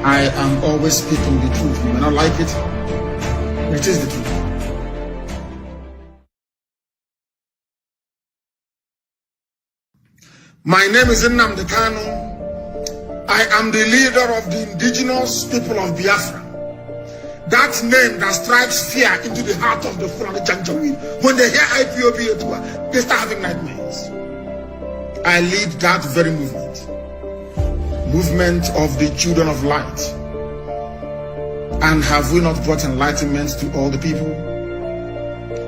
I am always speaking the truth. You may not like it, but it is the truth. My name is Nnamdi Kanu. I am the leader of the indigenous people of Biafra. That name that strikes fear into the heart of the Fulani Janjaweed. When they hear IPOB, they start having nightmares. I lead that very movement. Movement of the children of light. And have we not brought enlightenment to all the people?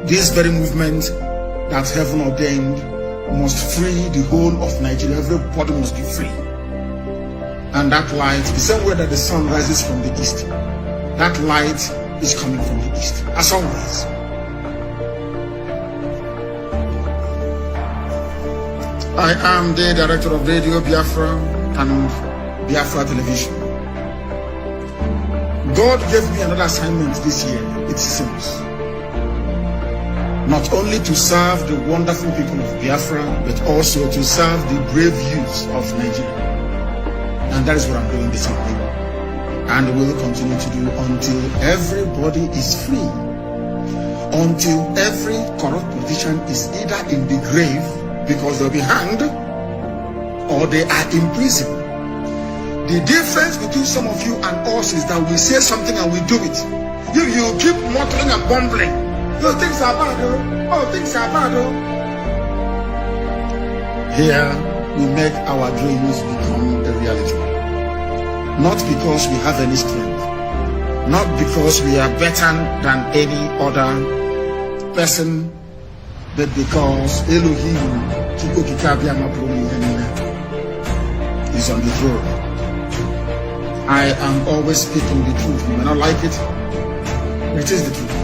This very movement that heaven ordained must free the whole of Nigeria. Everybody must be free. And that light, the same way that the sun rises from the east, that light is coming from the east, as always. I am the director of Radio Biafra and Biafra Television. God gave me another assignment this year, it seems. Not only to serve the wonderful people of Biafra, but also to serve the brave youths of Nigeria. And that is what I'm doing this evening. And will continue to do until everybody is free. Until every corrupt politician is either in the grave because they'll be hanged or they are in prison. The difference between some of you and us is that we say something and we do it. You keep muttering and bumbling. No, things are bad, oh. Oh, things are bad, oh. Here, we make our dreams become a reality. Not because we have any strength. Not because we are better than any other person, but because Elohim is on the throne. I am always speaking the truth. You may not like it, but it is the truth.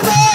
Hey,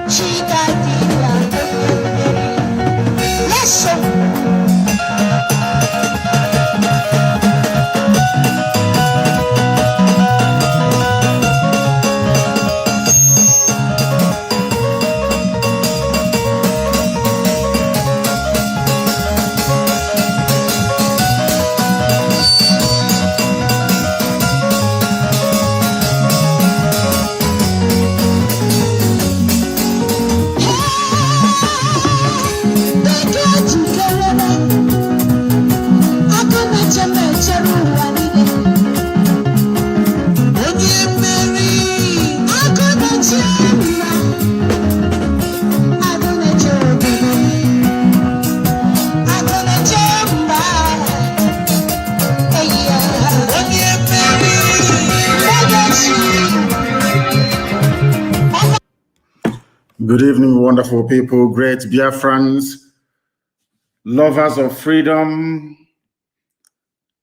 Chica, Good evening, wonderful people, great Biafrans, lovers of freedom,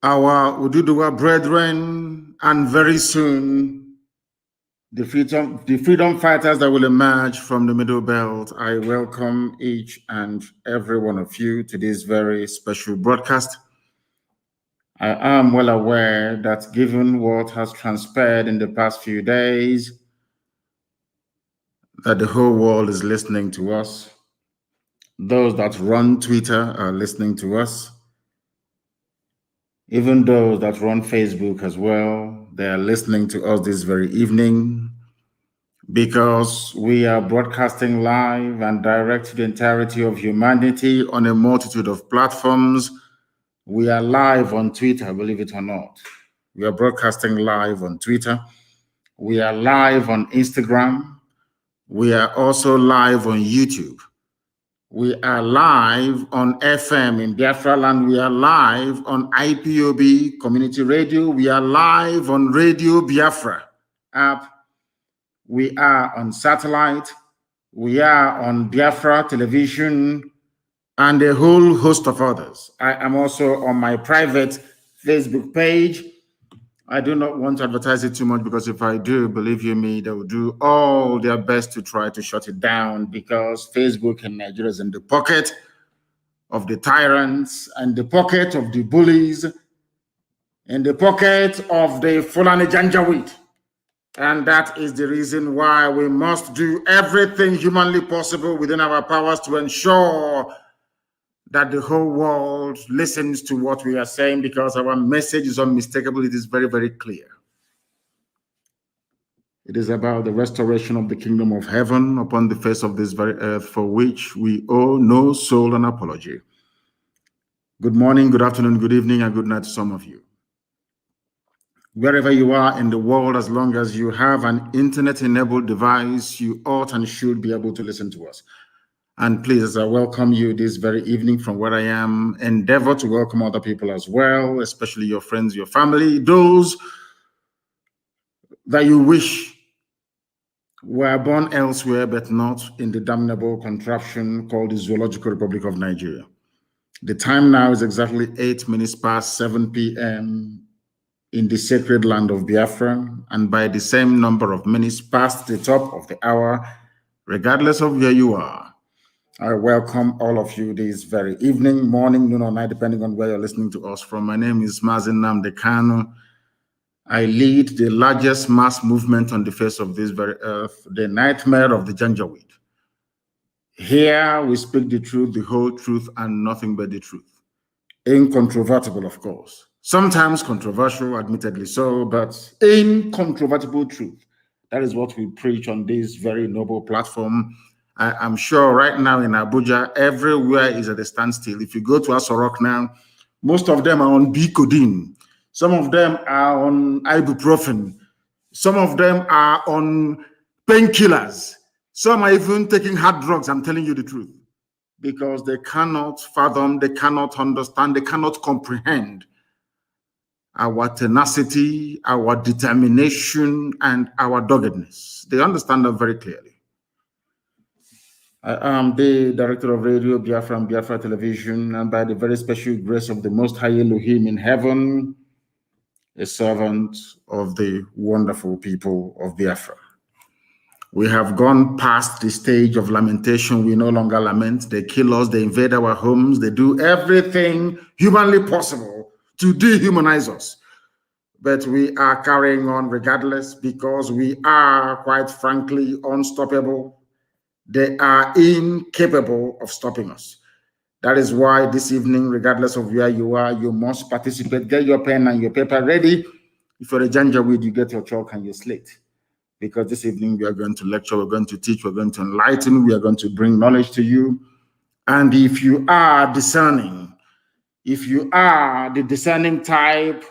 our Ududuwa brethren, and very soon, the freedom fighters that will emerge from the Middle Belt. I welcome each and every one of you to this very special broadcast. I am well aware that given what has transpired in the past few days, that the whole world is listening to us. Those that run Twitter are listening to us. Even those that run Facebook as well, they are listening to us this very evening because we are broadcasting live and direct to the entirety of humanity on a multitude of platforms. We are live on Twitter, believe it or not. We are broadcasting live on Twitter. We are live on Instagram. We are also live on YouTube. We are live on FM in Biafra land. We are live on IPOB Community Radio. We are live on Radio Biafra app. We are on satellite. We are on Biafra television and a whole host of others. I am also on my private Facebook page. I do not want to advertise it too much because if I do, believe you me, they will do all their best to try to shut it down because Facebook in Nigeria is in the pocket of the tyrants and the pocket of the bullies, in the pocket of the Fulani Janjaweed. And that is the reason why we must do everything humanly possible within our powers to ensure that the whole world listens to what we are saying because our message is unmistakable. It is very, very clear. It is about the restoration of the kingdom of heaven upon the face of this very earth, for which we owe no soul an apology. Good morning, good afternoon, good evening, and good night to some of you. Wherever you are in the world, as long as you have an internet-enabled device, you ought and should be able to listen to us. And please, I welcome you this very evening from where I am. Endeavor to welcome other people as well, especially your friends, your family, those that you wish were born elsewhere, but not in the damnable contraption called the Zoological Republic of Nigeria. The time now is exactly 8 minutes past 7 p.m. in the sacred land of Biafra, and by the same number of minutes past the top of the hour, regardless of where you are. I welcome all of you this very evening, morning, noon, or night, depending on where you're listening to us from. My name is Mazi Nnamdi Kanu. I lead the largest mass movement on the face of this very earth, the nightmare of the Janjaweed. Here we speak the truth, the whole truth, and nothing but the truth. Incontrovertible, of course. Sometimes controversial, admittedly so, but incontrovertible truth. That is what we preach on this very noble platform. I'm sure right now in Abuja, everywhere is at a standstill. If you go to Aso Rock now, most of them are on B-codeine. Some of them are on ibuprofen. Some of them are on painkillers. Some are even taking hard drugs, I'm telling you the truth. Because they cannot fathom, they cannot understand, they cannot comprehend our tenacity, our determination, and our doggedness. They understand that very clearly. I am the director of Radio Biafra and Biafra Television, and by the very special grace of the Most High Elohim in heaven, a servant of the wonderful people of Biafra. We have gone past the stage of lamentation. We no longer lament. They kill us, they invade our homes, they do everything humanly possible to dehumanize us. But we are carrying on regardless because we are, quite frankly, unstoppable. They are incapable of stopping us. That is why this evening, regardless of where you are, you must participate. Get your pen and your paper ready. If you're a Janjaweed, you get your chalk and your slate. Because this evening we are going to lecture, we're going to teach, we're going to enlighten, we are going to bring knowledge to you. And if you are discerning, if you are the discerning type,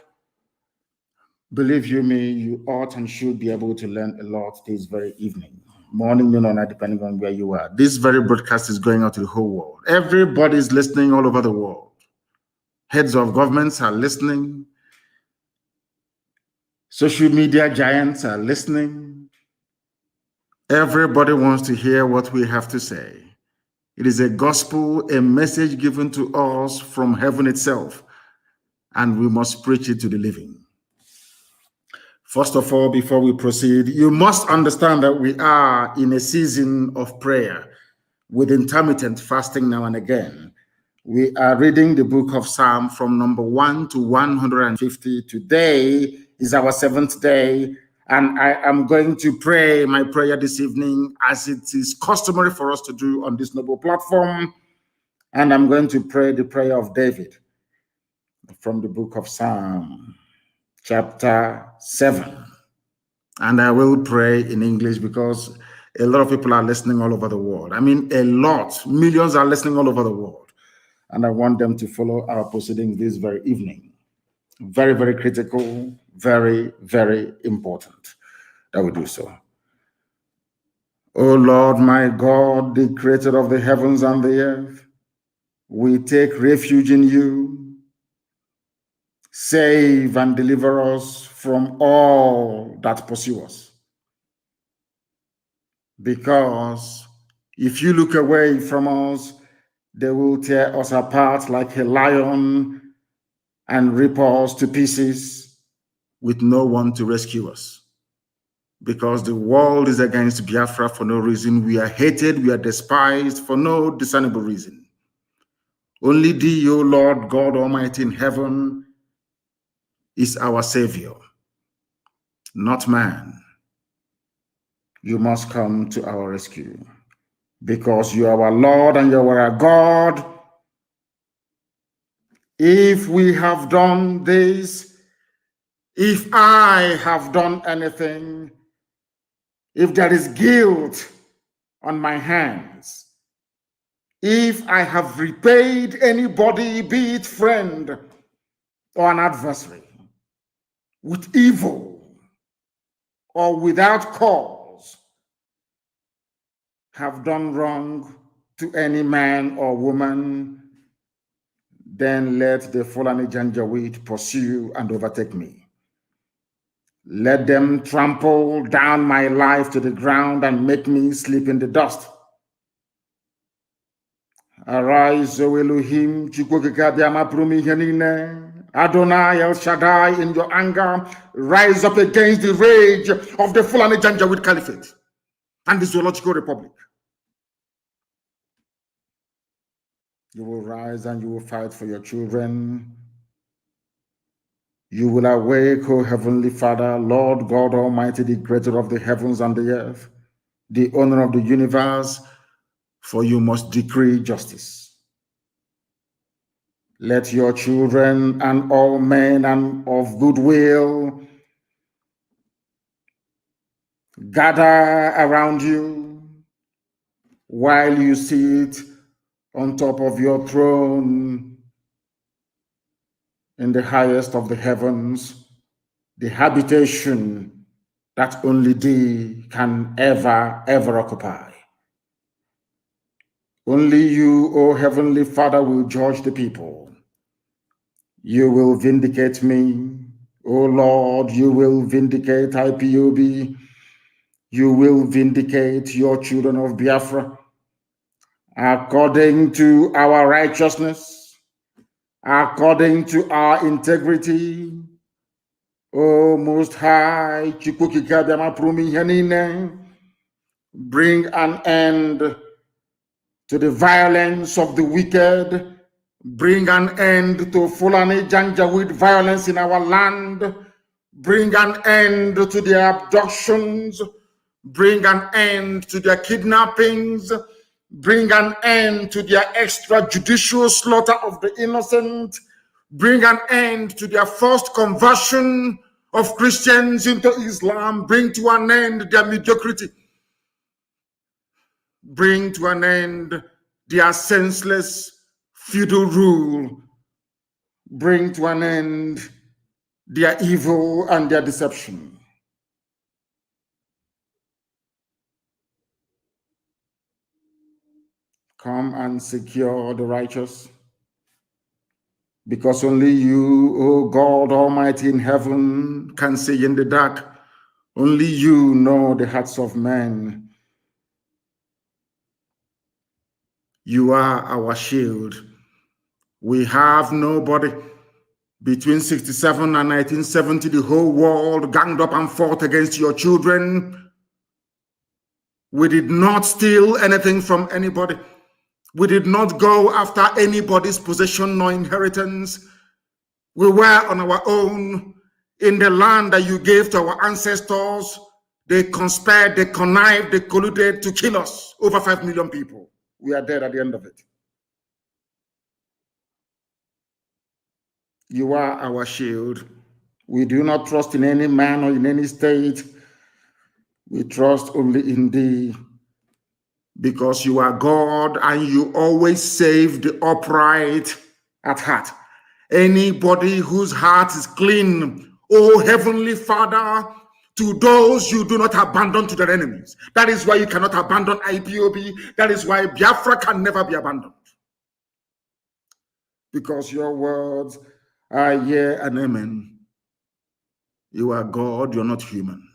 believe you me, you ought and should be able to learn a lot this very evening. Morning, noon, or night, depending on where you are. This very broadcast is going out to the whole world. Everybody's listening all over the world. Heads of governments are listening. Social media giants are listening. Everybody wants to hear what we have to say. It is a gospel, a message given to us from heaven itself, and we must preach it to the living. First of all, before we proceed, you must understand that we are in a season of prayer with intermittent fasting now and again. We are reading the book of Psalm from number 1 to 150. Today is our 7th day, and I am going to pray my prayer this evening as it is customary for us to do on this noble platform. And I'm going to pray the prayer of David from the book of Psalm, chapter 7. And I will pray in English because a lot of people are listening all over the world. I mean, a lot, millions are listening all over the world. And I want them to follow our proceedings this very evening. Very, very critical, very, very important that we do so. O Lord, my God, the creator of the heavens and the earth, we take refuge in you. Save and deliver us from all that pursue us. Because if you look away from us, they will tear us apart like a lion and rip us to pieces with no one to rescue us. Because the world is against Biafra for no reason. We are hated, we are despised for no discernible reason. Only thee, O Lord God Almighty in heaven, is our Savior, not man. You must come to our rescue because you are our Lord and you are our God. If we have done this, if I have done anything, if there is guilt on my hands, if I have repaid anybody, be it friend or an adversary, with evil or without cause, have done wrong to any man or woman, then let the Fulani Janjaweed pursue and overtake me. Let them trample down my life to the ground and make me sleep in the dust. Arise, O Elohim, Adonai El Shaddai, in your anger, rise up against the rage of the Fulani Janjaweed Caliphate and the Zoological Republic. You will rise and you will fight for your children. You will awake, O Heavenly Father, Lord God Almighty, the creator of the heavens and the earth, the owner of the universe, for you must decree justice. Let your children and all men and of goodwill gather around you while you sit on top of your throne in the highest of the heavens, the habitation that only thee can ever occupy. Only you, O Heavenly Father, will judge the people. You will vindicate me, O Lord, you will vindicate IPOB, you will vindicate your children of Biafra, according to our righteousness, according to our integrity. O Most High, bring an end to the violence of the wicked. Bring an end to Fulani Janjaweed violence in our land. Bring an end to their abductions. Bring an end to their kidnappings. Bring an end to their extrajudicial slaughter of the innocent. Bring an end to their forced conversion of Christians into Islam. Bring to an end their mediocrity. Bring to an end their senseless feudal rule. Bring to an end their evil and their deception. Come and secure the righteous, because only you, O God Almighty in heaven, can see in the dark. Only you know the hearts of men. You are our shield. We have nobody. Between 67 and 1970, the whole world ganged up and fought against your children. We did not steal anything from anybody. We did not go after anybody's possession nor inheritance. We were on our own in the land that you gave to our ancestors. They conspired, they connived, they colluded to kill us. Over 5 million people. We are dead at the end of it. You are our shield. We do not trust in any man or in any state. We trust only in thee, because you are God and you always save the upright at heart. Anybody whose heart is clean, oh Heavenly Father, to those you do not abandon to their enemies. That is why you cannot abandon IPOB. That is why Biafra can never be abandoned. Because your words are yea and amen. You are God, you're not human.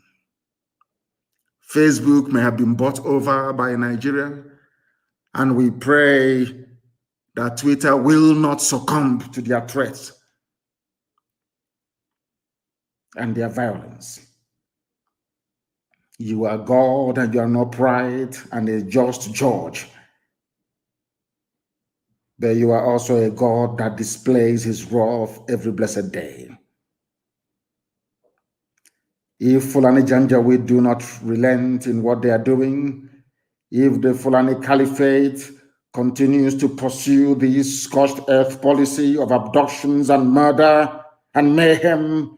Facebook may have been bought over by Nigeria, and we pray that Twitter will not succumb to their threats and their violence. You are God, and you are not upright and a just judge. But you are also a God that displays his wrath every blessed day. If Fulani Janjaweed do not relent in what they are doing, if the Fulani Caliphate continues to pursue this scorched earth policy of abductions and murder and mayhem,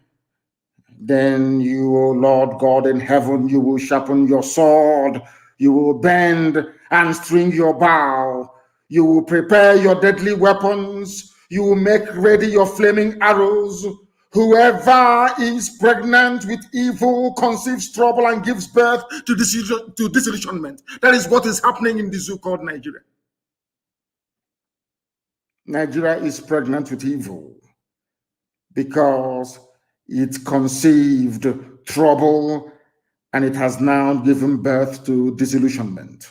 then you, O Lord God in heaven, you will sharpen your sword, you will bend and string your bow, you will prepare your deadly weapons, you will make ready your flaming arrows. Whoever is pregnant with evil conceives trouble and gives birth to disillusionment. That is what is happening in the zoo called Nigeria. Nigeria is pregnant with evil because it conceived trouble and it has now given birth to disillusionment.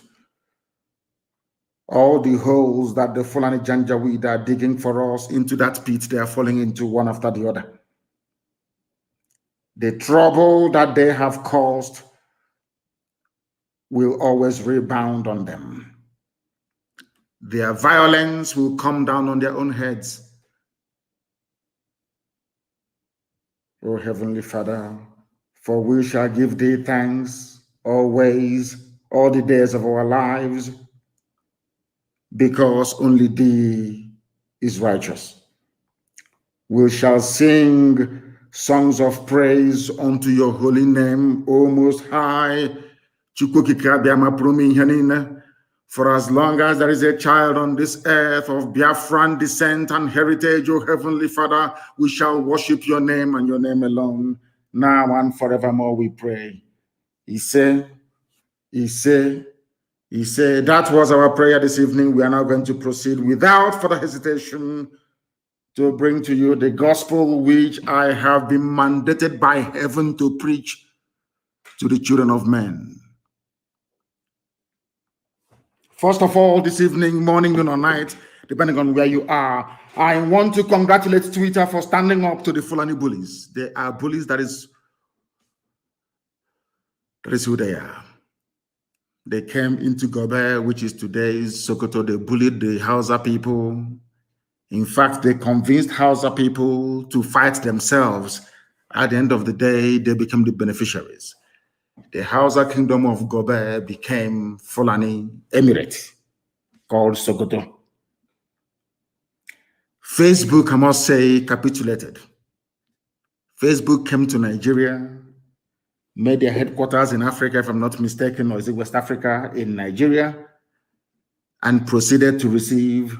All the holes that the Fulani Janjaweed are digging for us into that pit, they are falling into one after the other. The trouble that they have caused will always rebound on them. Their violence will come down on their own heads. O Heavenly Father, for we shall give thee thanks always, all the days of our lives, because only thee is righteous. We shall sing songs of praise unto your holy name, O Most High. For as long as there is a child on this earth of Biafran descent and heritage, O Heavenly Father, we shall worship your name and your name alone, now and forevermore, we pray. He said, that was our prayer this evening. We are now going to proceed without further hesitation to bring to you the gospel which I have been mandated by heaven to preach to the children of men. First of all, this evening, morning, noon, or night, depending on where you are, I want to congratulate Twitter for standing up to the Fulani bullies. They are bullies, that is who they are. They came into Gobe, which is today's Sokoto. They bullied the Hausa people. In fact, they convinced Hausa people to fight themselves. At the end of the day, they became the beneficiaries. The Hausa kingdom of Gobe became Fulani Emirate, called Sokoto. Facebook, I must say, capitulated. Facebook came to Nigeria, made their headquarters in Africa, if I'm not mistaken, or is it West Africa, in Nigeria, and proceeded to receive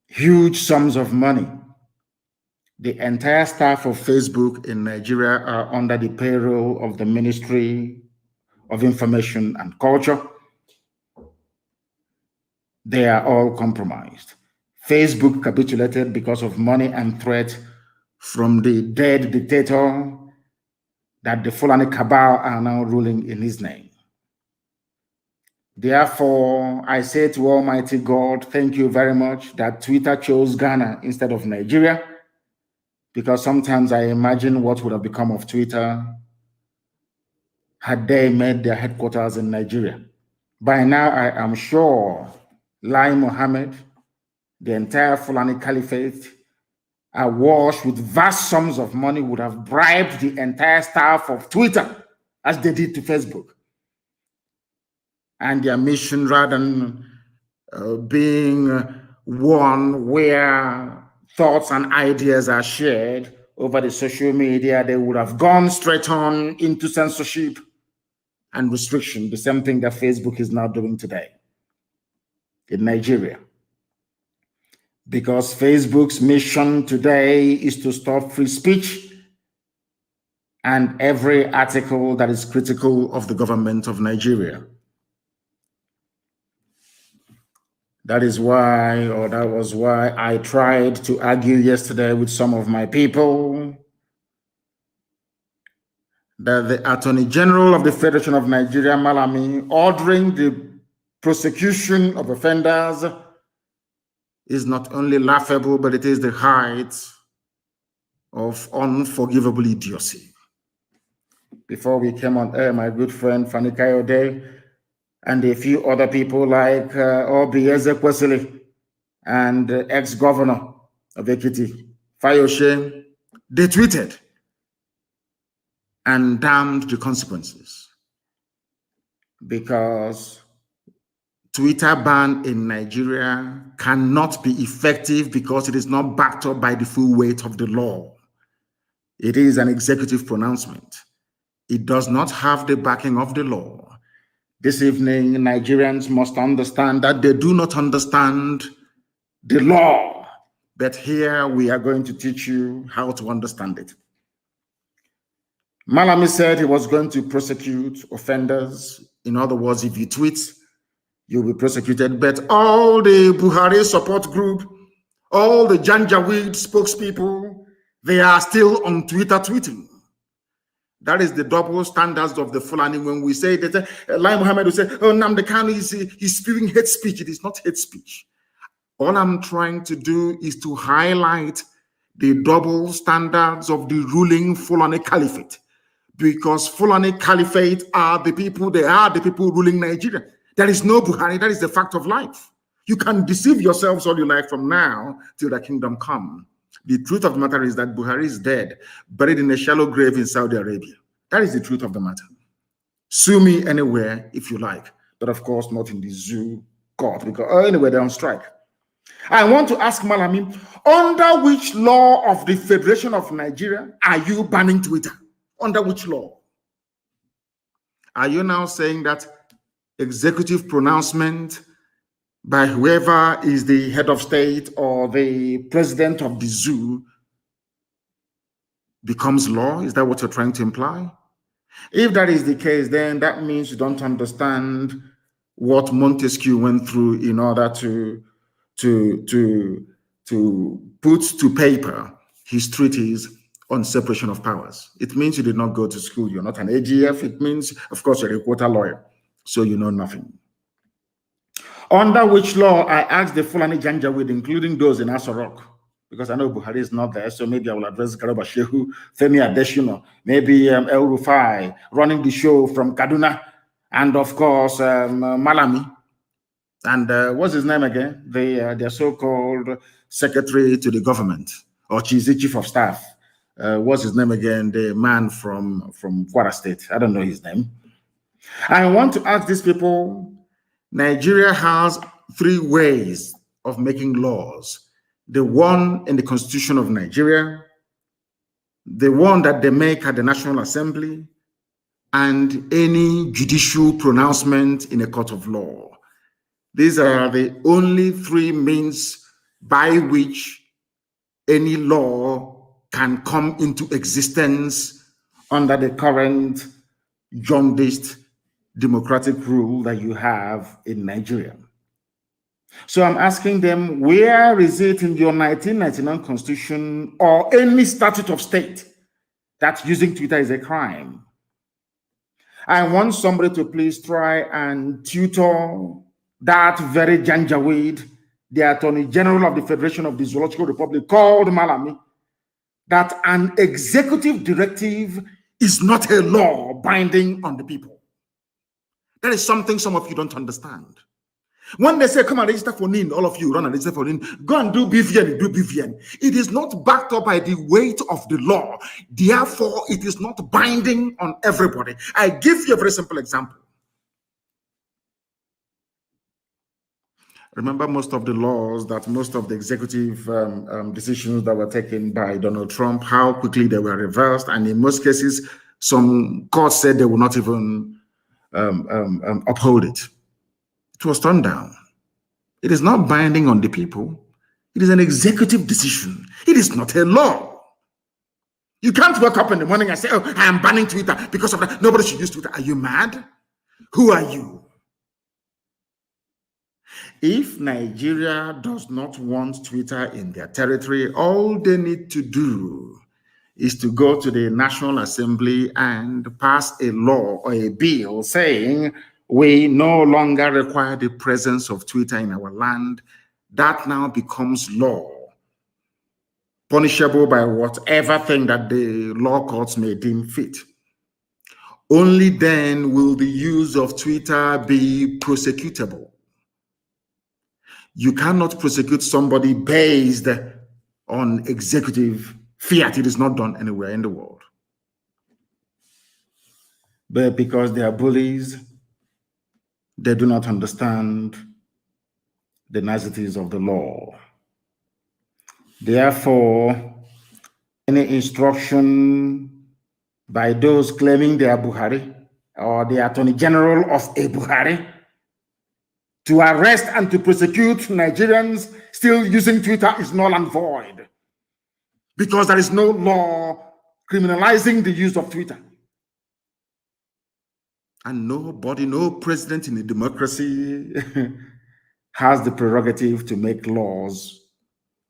huge sums of money. The entire staff of Facebook in Nigeria are under the payroll of the Ministry of Information and Culture. They are all compromised. Facebook capitulated because of money and threat from the dead dictator that the Fulani cabal are now ruling in his name. Therefore, I say to Almighty God, thank you very much that Twitter chose Ghana instead of Nigeria, because sometimes I imagine what would have become of Twitter had they made their headquarters in Nigeria. By now, I am sure Lai Mohammed, the entire Fulani Caliphate, awash with vast sums of money, would have bribed the entire staff of Twitter as they did to Facebook. And their mission, rather than being one where thoughts and ideas are shared over the social media, they would have gone straight on into censorship and restriction, the same thing that Facebook is now doing today in Nigeria. Because Facebook's mission today is to stop free speech and every article that is critical of the government of Nigeria. That is why, or that was why I tried to argue yesterday with some of my people that the Attorney General of the Federation of Nigeria, Malami, ordering the prosecution of offenders is not only laughable, but it is the height of unforgivable idiocy. Before we came on air, my good friend Fani Kayode and a few other people like Obi Ezekwesili and ex-governor of Ekiti, Fayoshe, they tweeted and damned the consequences, because Twitter ban in Nigeria cannot be effective because it is not backed up by the full weight of the law. It is an executive pronouncement. It does not have the backing of the law. This evening, Nigerians must understand that they do not understand the law, but here we are going to teach you how to understand it. Malami said he was going to prosecute offenders. In other words, if you tweet, you'll be prosecuted. But all the Buhari support group, all the Janjaweed spokespeople, they are still on Twitter tweeting. That is the double standards of the Fulani. When we say that, Lai Mohammed will say, oh, Nnamdi Kanu he's spewing hate speech. It is not hate speech. All I'm trying to do is to highlight the double standards of the ruling Fulani Caliphate. Because Fulani Caliphate are the people, they are the people ruling Nigeria. There is no Buhari. That is the fact of life. You can deceive yourselves all you like from now till the kingdom come. The truth of the matter is that Buhari is dead, buried in a shallow grave in Saudi Arabia. That is the truth of the matter. Sue me anywhere if you like, but of course not in the zoo court, because anyway, they're on strike. I want to ask Malami, under which law of the Federation of Nigeria are you banning Twitter? Under which law? Are you now saying that executive pronouncement by whoever is the head of state or the president of the zoo becomes law? Is that what you're trying to imply? If that is the case, then that means you don't understand what Montesquieu went through in order to put to paper his treatise on separation of powers. It means you did not go to school. You're not an AGF. It means, of course, you're a quota lawyer, so you know nothing. Under which law, I asked the Fulani Janjaweed, including those in Asorok, because I know Buhari is not there, so maybe I will address Garba Shehu, Femi Adesina, maybe El Rufai, running the show from Kaduna, and of course, Malami. And what's his name again? Their so-called secretary to the government, or chief of staff. What's his name again? The man from Kwara State. I don't know his name. I want to ask these people, Nigeria has three ways of making laws. The one in the Constitution of Nigeria, the one that they make at the National Assembly, and any judicial pronouncement in a court of law. These are the only three means by which any law can come into existence under the current jaundiced democratic rule that you have in Nigeria. So I'm asking them, where is it in your 1999 Constitution or any statute of state that using Twitter is a crime? I want somebody to please try and tutor that very Janjaweed, the Attorney General of the Federation of the Zoological Republic, called Malami, that an executive directive is not a law binding on the people. That is something some of you don't understand. When they say, come and register for NIN, all of you run and register for NIN, go and do BVN, do BVN. It is not backed up by the weight of the law. Therefore, it is not binding on everybody. I give you a very simple example. Remember most of the laws, that most of the executive decisions that were taken by Donald Trump, how quickly they were reversed. And in most cases, some courts said they will not even uphold it. It was turned down. It is not binding on the people. It is an executive decision. It is not a law. You can't wake up in the morning and say, oh, I am banning Twitter because of that. Nobody should use Twitter. Are you mad? Who are you? If Nigeria does not want Twitter in their territory, all they need to do is to go to the National Assembly and pass a law or a bill saying we no longer require the presence of Twitter in our land. That now becomes law, punishable by whatever thing that the law courts may deem fit. Only then will the use of Twitter be prosecutable. You cannot prosecute somebody based on executive fiat. It is not done anywhere in the world. But because they are bullies, they do not understand the niceties of the law. Therefore, any instruction by those claiming they are Buhari or the Attorney General of a Buhari to arrest and to prosecute Nigerians still using Twitter is null and void, because there is no law criminalizing the use of Twitter. And nobody, no president in a democracy has the prerogative to make laws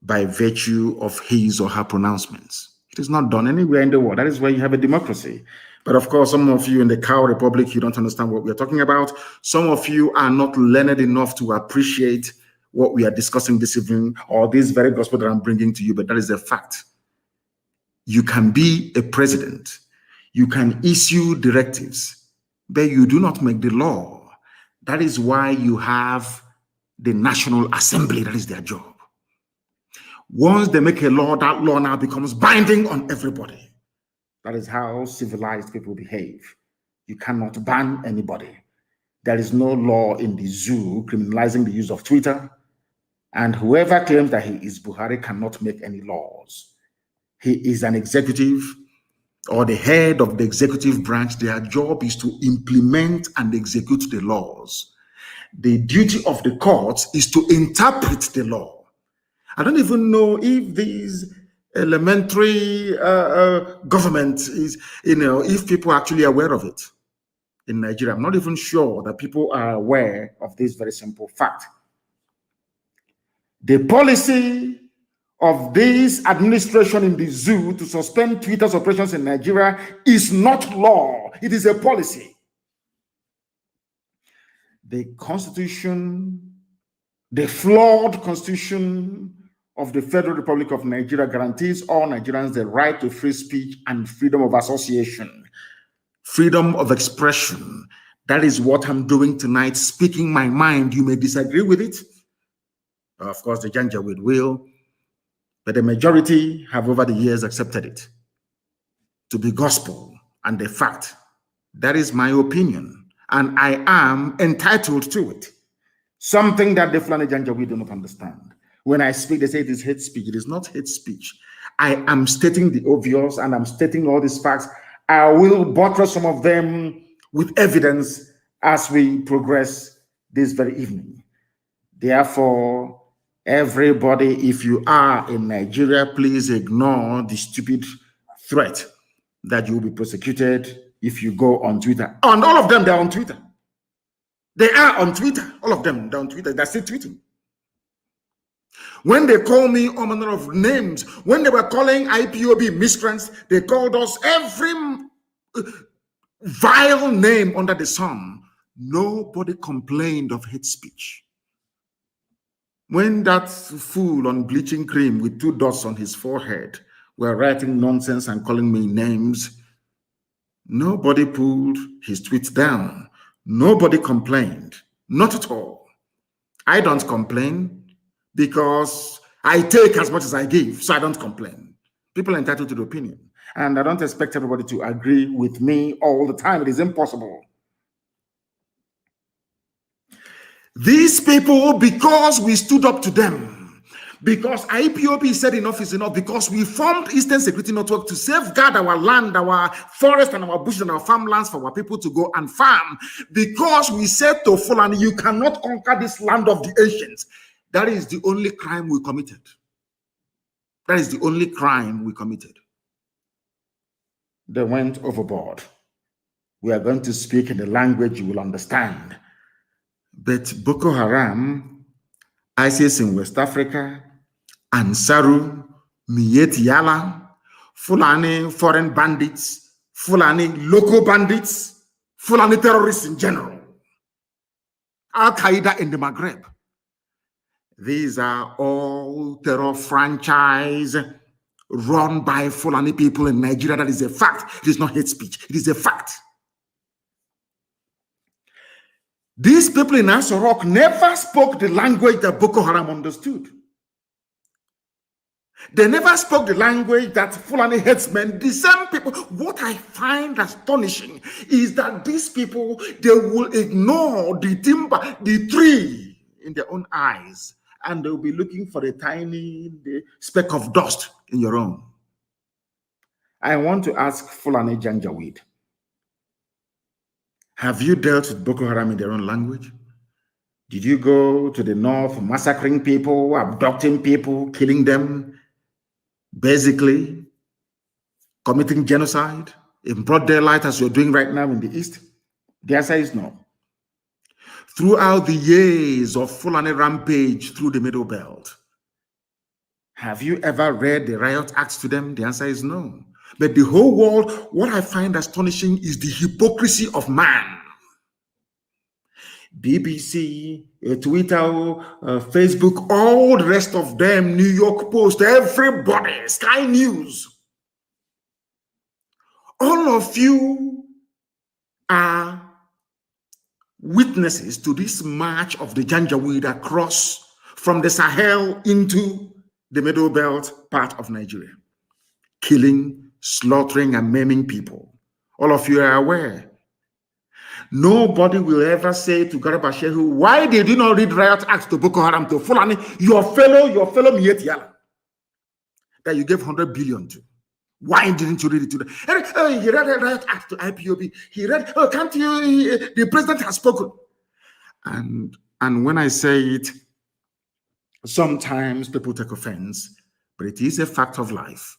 by virtue of his or her pronouncements. It is not done anywhere in the world. That is why you have a democracy. But of course, some of you in the Cow Republic, you don't understand what we're talking about. Some of you are not learned enough to appreciate what we are discussing this evening, or this very gospel that I'm bringing to you, but that is a fact. You can be a president, you can issue directives, but you do not make the law. That is why you have the National Assembly. That is their job. Once they make a law, that law now becomes binding on everybody. That is how civilized people behave. You cannot ban anybody. There is no law in the zoo criminalizing the use of Twitter. And whoever claims that he is Buhari cannot make any laws. He is an executive or the head of the executive branch. Their job is to implement and execute the laws. The duty of the courts is to interpret the law. I don't even know if these elementary government is, if people are actually aware of it in Nigeria. I'm not even sure that people are aware of this very simple fact. The policy of this administration in the zoo to suspend Twitter's operations in Nigeria is not law. It is a policy. The Constitution, the flawed Constitution of the Federal Republic of Nigeria guarantees all Nigerians the right to free speech and freedom of association, freedom of expression. That is what I'm doing tonight, speaking my mind. You may disagree with it. Of course, the Janjaweed will, but the majority have over the years accepted it to be gospel and the fact. That is my opinion, and I am entitled to it. Something that the Fulani Janjaweed do not understand. When I speak, they say it is hate speech. It is not hate speech. I am stating the obvious, and I'm stating all these facts. I will buttress some of them with evidence as we progress this very evening. Therefore, everybody, if you are in Nigeria, please ignore the stupid threat that you will be prosecuted if you go on Twitter. And all of them, they're on Twitter. They are on Twitter. All of them, they're on Twitter. They're still tweeting. When they call me all manner of names, when they were calling IPOB miscreants, they called us every vile name under the sun, nobody complained of hate speech. When that fool on bleaching cream with 2 dots on his forehead were writing nonsense and calling me names, nobody pulled his tweets down. Nobody complained. Not at all. I don't complain because I take as much as I give, so I don't complain. People are entitled to the opinion. And I don't expect everybody to agree with me all the time. It is impossible. These people, because we stood up to them, because IPOB said enough is enough, because we formed Eastern Security Network to safeguard our land, our forest, and our bushes and our farmlands for our people to go and farm, because we said to Fulani, you cannot conquer this land of the ancients. That is the only crime we committed. That is the only crime we committed. They went overboard. We are going to speak in the language you will understand. But Boko Haram, ISIS in West Africa, Ansaru, Miyetti Allah, Fulani foreign bandits, Fulani local bandits, Fulani terrorists in general, Al-Qaeda in the Maghreb. These are all terror franchise run by Fulani people in Nigeria. That is a fact. It is not hate speech. It is a fact. These people in Aso Rock never spoke the language that Boko Haram understood. They never spoke the language that Fulani headsmen, the same people. What I find astonishing is that these people, they will ignore the timber, the tree in their own eyes, and they'll be looking for a tiny speck of dust in your own. I want to ask Fulani Janjaweed, have you dealt with Boko Haram in their own language? Did you go to the north massacring people, abducting people, killing them, basically committing genocide in broad daylight as you're doing right now in the east? The answer is no. Throughout the years of Fulani rampage through the Middle Belt, have you ever read the riot acts to them? The answer is no. But the whole world, what I find astonishing is the hypocrisy of man. BBC, Twitter, Facebook, all the rest of them, New York Post, everybody, Sky News. All of you are witnesses to this march of the Janjaweed across from the Sahel into the Middle Belt part of Nigeria, killing, slaughtering, and maiming people. All of you are aware. Nobody will ever say to Garba Shehu, why did you not read riot acts to Boko Haram, to Fulani, your fellow Miyetti Allah, that you gave 100 billion to? Why didn't you read it to them? He read a riot act to IPOB. He read, can't you, the president has spoken. And when I say it, sometimes people take offense, but it is a fact of life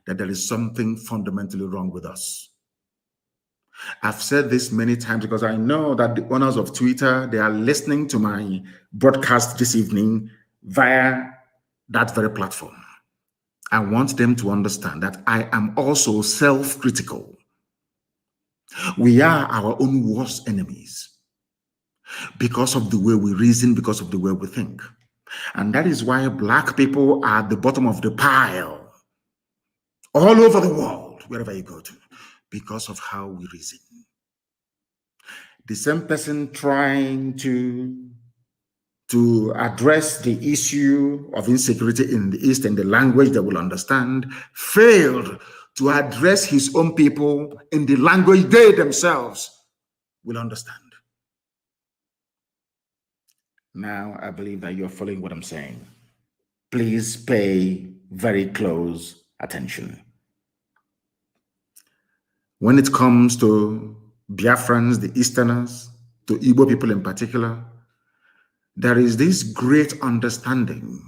that there is something fundamentally wrong with us. I've said this many times because I know that the owners of Twitter, they are listening to my broadcast this evening via that very platform. I want them to understand that I am also self-critical. We are our own worst enemies because of the way we reason, because of the way we think. And that is why Black people are at the bottom of the pile all over the world, wherever you go to, because of how we reason. The same person trying to address the issue of insecurity in the East in the language they will understand, failed to address his own people in the language they themselves will understand. Now, I believe that you're following what I'm saying. Please pay very close attention. When it comes to Biafrans, the Easterners, to Igbo people in particular, there is this great understanding,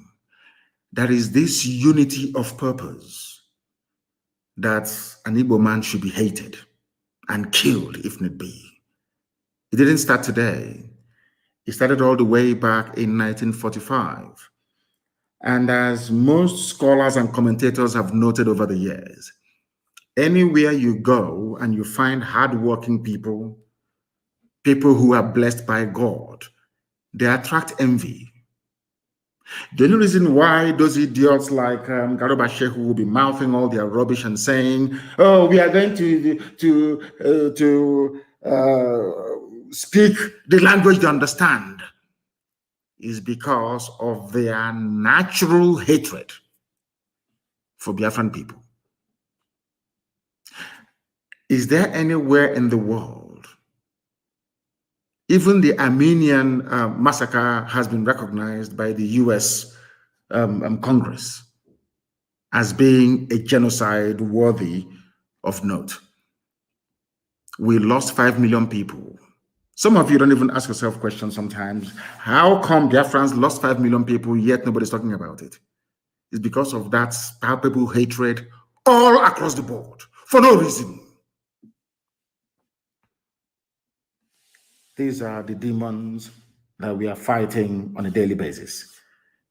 there is this unity of purpose that an Igbo man should be hated and killed if need be. It didn't start today. It started all the way back in 1945. And as most scholars and commentators have noted over the years, Anywhere you go and you find hardworking people, people who are blessed by God, they attract envy. The only reason why those idiots like Garuba Shehu will be mouthing all their rubbish and saying, "Oh, we are going to speak the language they understand," is because of their natural hatred for Biafran people. Is there anywhere in the world, even the Armenian massacre has been recognized by the US Congress as being a genocide worthy of note? We lost 5 million people. Some of you don't even ask yourself questions sometimes. How come Biafrans lost 5 million people, yet nobody's talking about it? It's because of that palpable hatred all across the board for no reason. These are the demons that we are fighting on a daily basis.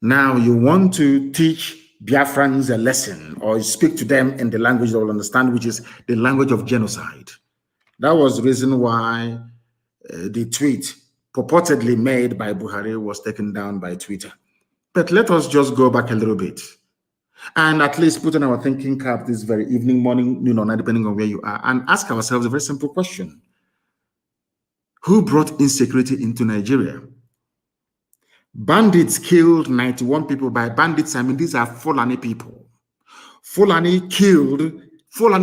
Now you want to teach Biafrans a lesson or speak to them in the language they will understand, which is the language of genocide. That was the reason why the tweet purportedly made by Buhari was taken down by Twitter. But let us just go back a little bit and at least put on our thinking cap this very evening, morning, noon, or night, depending on where you are, and ask ourselves a very simple question. Who brought insecurity into Nigeria? Bandits killed 91 people. By bandits, I mean these are Fulani people. Fulani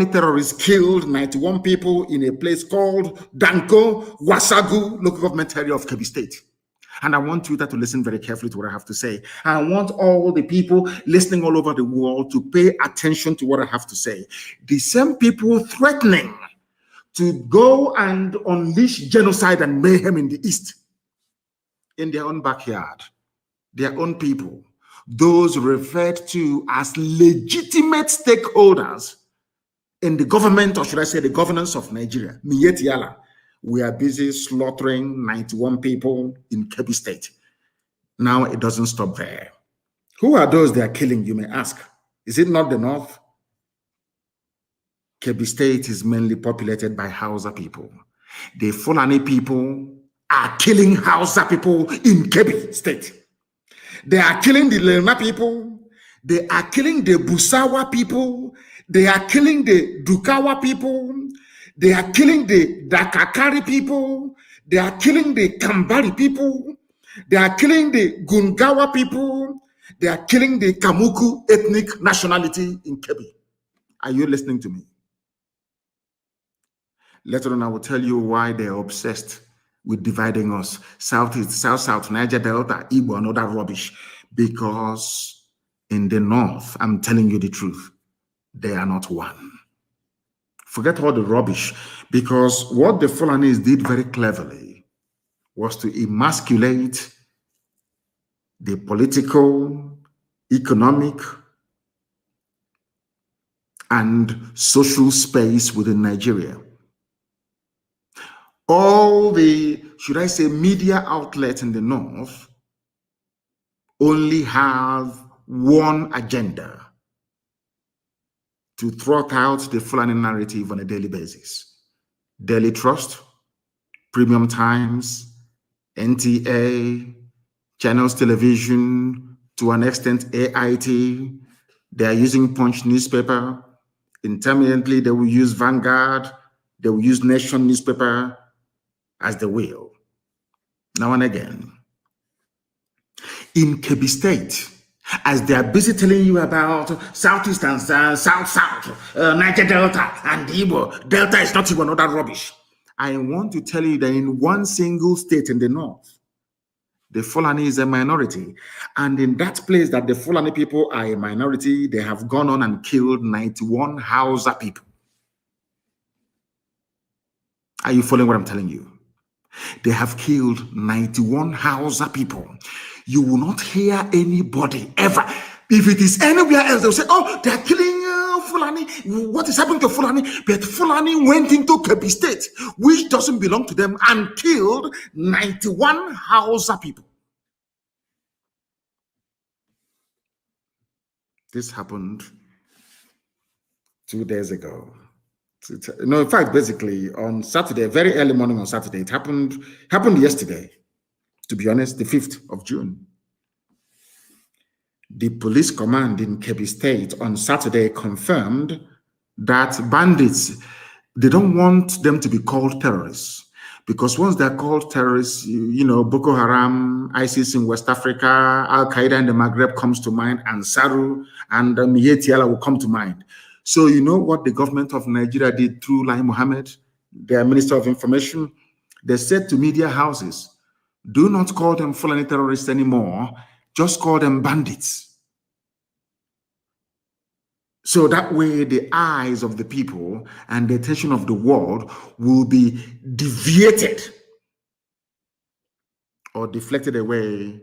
terrorists killed 91 people in a place called Danko Wasagu, local government area of Kebbi State. And I want Twitter to listen very carefully to what I have to say. I want all the people listening all over the world to pay attention to what I have to say. The same people threatening to go and unleash genocide and mayhem in the East, in their own backyard, their own people, those referred to as legitimate stakeholders in the government, or should I say the governance of Nigeria, Miyetti Yala, we are busy slaughtering 91 people in Kebbi State. Now it doesn't stop there. Who are those they are killing, you may ask? Is it not the North? Kebbi State is mainly populated by Hausa people. The Fulani people are killing Hausa people in Kebbi State. They are killing the Lerma people. They are killing the Busawa people. They are killing the Dukawa people. They are killing the Dakakari people. They are killing the Kambari people. They are killing the Gungawa people. They are killing the Kamuku ethnic nationality in Kebbi. Are you listening to me? Later on, I will tell you why they're obsessed with dividing us. Southeast, South, Niger Delta, Igbo, and all that rubbish. Because in the North, I'm telling you the truth, they are not one. Forget all the rubbish. Because what the Fulanis did very cleverly was to emasculate the political, economic, and social space within Nigeria. All the, should I say, media outlets in the North only have one agenda: to throw out the Fulani narrative on a daily basis. Daily Trust, Premium Times, NTA, Channels Television, to an extent AIT. They are using Punch newspaper. Intermittently, they will use Vanguard. They will use Nation newspaper as they will. Now and again. In Kebbi State, as they are busy telling you about Southeast and South, Niger Delta and Igbo. Delta is not even all that rubbish. I want to tell you that in one single state in the North, the Fulani is a minority. And in that place that the Fulani people are a minority, they have gone on and killed 91 Hausa people. Are you following what I'm telling you? They have killed 91 Hausa people. You will not hear anybody ever. If it is anywhere else, they'll say, oh, they're killing Fulani. What is happening to Fulani? But Fulani went into Kebbi State, which doesn't belong to them, and killed 91 Hausa people. This happened 2 days ago. No, in fact, basically on Saturday, very early morning on Saturday, it happened yesterday, to be honest, the 5th of June. The police command in Kebbi State on Saturday confirmed that bandits, they don't want them to be called terrorists, because once they're called terrorists, you know, Boko Haram, ISIS in West Africa, Al-Qaeda in the Maghreb comes to mind, and Saru and Yetiala will come to mind. So you know what the government of Nigeria did through Lai Mohammed, their Minister of Information? They said to media houses, do not call them Fulani terrorists anymore, just call them bandits. So that way the eyes of the people and the attention of the world will be deviated or deflected away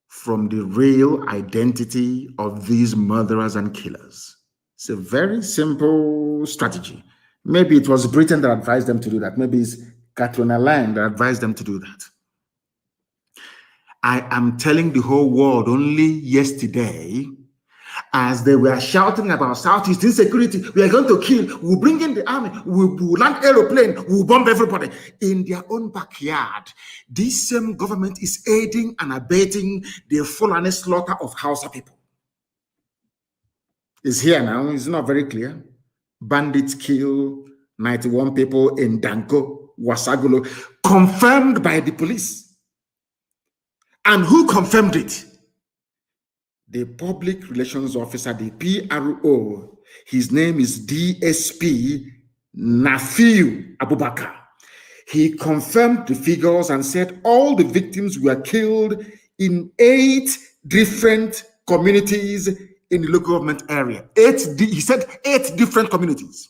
from the real identity of these murderers and killers. It's a very simple strategy. Maybe it was Britain that advised them to do that. Maybe it's Katrina Land that advised them to do that. I am telling the whole world only yesterday, as they were shouting about Southeast insecurity, we are going to kill, we'll bring in the army, we'll land aeroplane, we'll bomb everybody. In their own backyard, this same government is aiding and abetting the Fulani slaughter of Hausa people. It's here now, it's not very clear. Bandits kill 91 people in Danko, Wasagolo, confirmed by the police. And who confirmed it? The public relations officer, the PRO. His name is DSP Nafiu Abubakar. He confirmed the figures and said all the victims were killed in 8 different communities in the local government area. He said 8 different communities.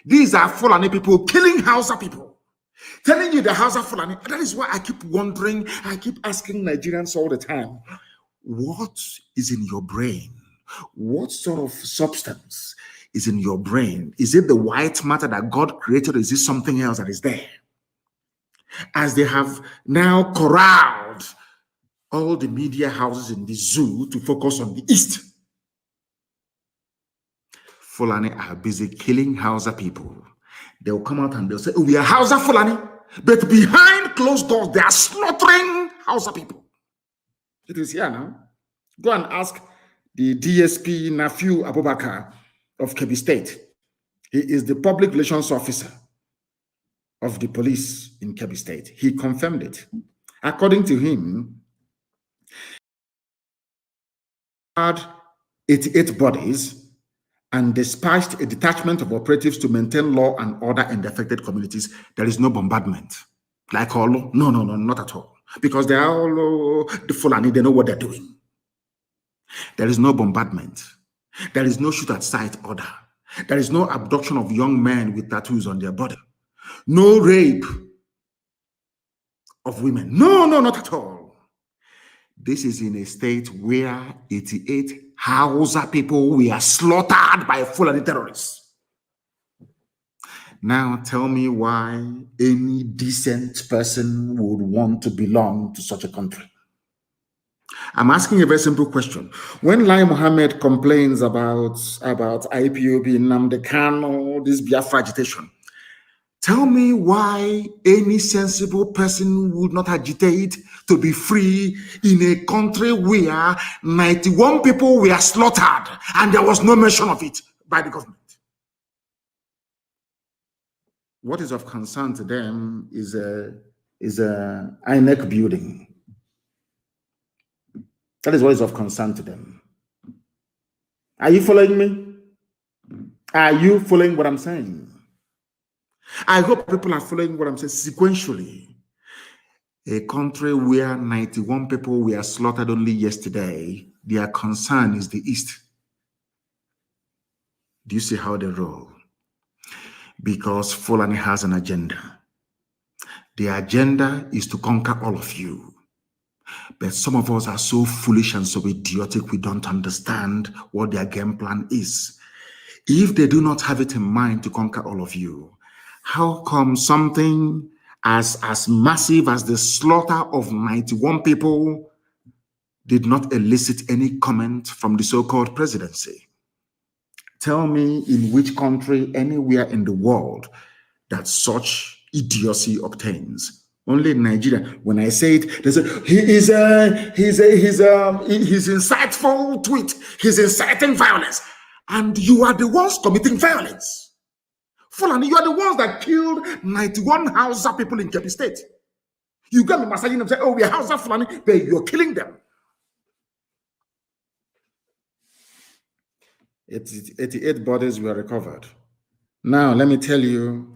These are Fulani people killing Hausa people. Telling you the Hausa Fulani. That is why I keep wondering, I keep asking Nigerians all the time, what is in your brain? What sort of substance is in your brain? Is it the white matter that God created, or is it something else that is there? As they have now corralled all the media houses in the zoo to focus on the East, Fulani are busy killing Hausa people. They'll come out and they'll say, oh, we are Hausa Fulani, but behind closed doors, they are slaughtering Hausa people. It is here now. Go and ask the DSP Nafiu Abubakar of Kebbi State. He is the public relations officer of the police in Kebbi State. He confirmed it. According to him, had 88 bodies and dispatched a detachment of operatives to maintain law and order in the affected communities. There is no bombardment. Like all, no, not at all. Because they are all the Fulani, they know what they're doing. There is no bombardment. There is no shoot at sight order. There is no abduction of young men with tattoos on their body. No rape of women. No, not at all. This is in a state where 88 Hausa people were slaughtered by Fulani terrorists. Now tell me why any decent person would want to belong to such a country. I'm asking a very simple question. When Lai Mohammed complains about IPOB, Nnamdi Kanu, this Biafra agitation, tell me why any sensible person would not agitate to be free in a country where 91 people were slaughtered and there was no mention of it by the government. What is of concern to them is a INEC building. That is what is of concern to them. Are you following me? Are you following what I'm saying? I hope people are following what I'm saying sequentially. A country where 91 people were slaughtered only yesterday, their concern is the East. Do you see how they roll? Because Fulani has an agenda. The agenda is to conquer all of you. But some of us are so foolish and so idiotic, we don't understand what their game plan is. If they do not have it in mind to conquer all of you, how come something as massive as the slaughter of 91 people did not elicit any comment from the so-called presidency? Tell me in which country, anywhere in the world, that such idiocy obtains. Only in Nigeria. When I say it, they say his insightful tweet, he's inciting violence, and you are the ones committing violence. Fulani, you are the ones that killed 91 Hausa people in Kebbi State. You got me massaging them, say, "Oh, we are Hausa Fulani," but you're killing them. 88 bodies were recovered. Now, let me tell you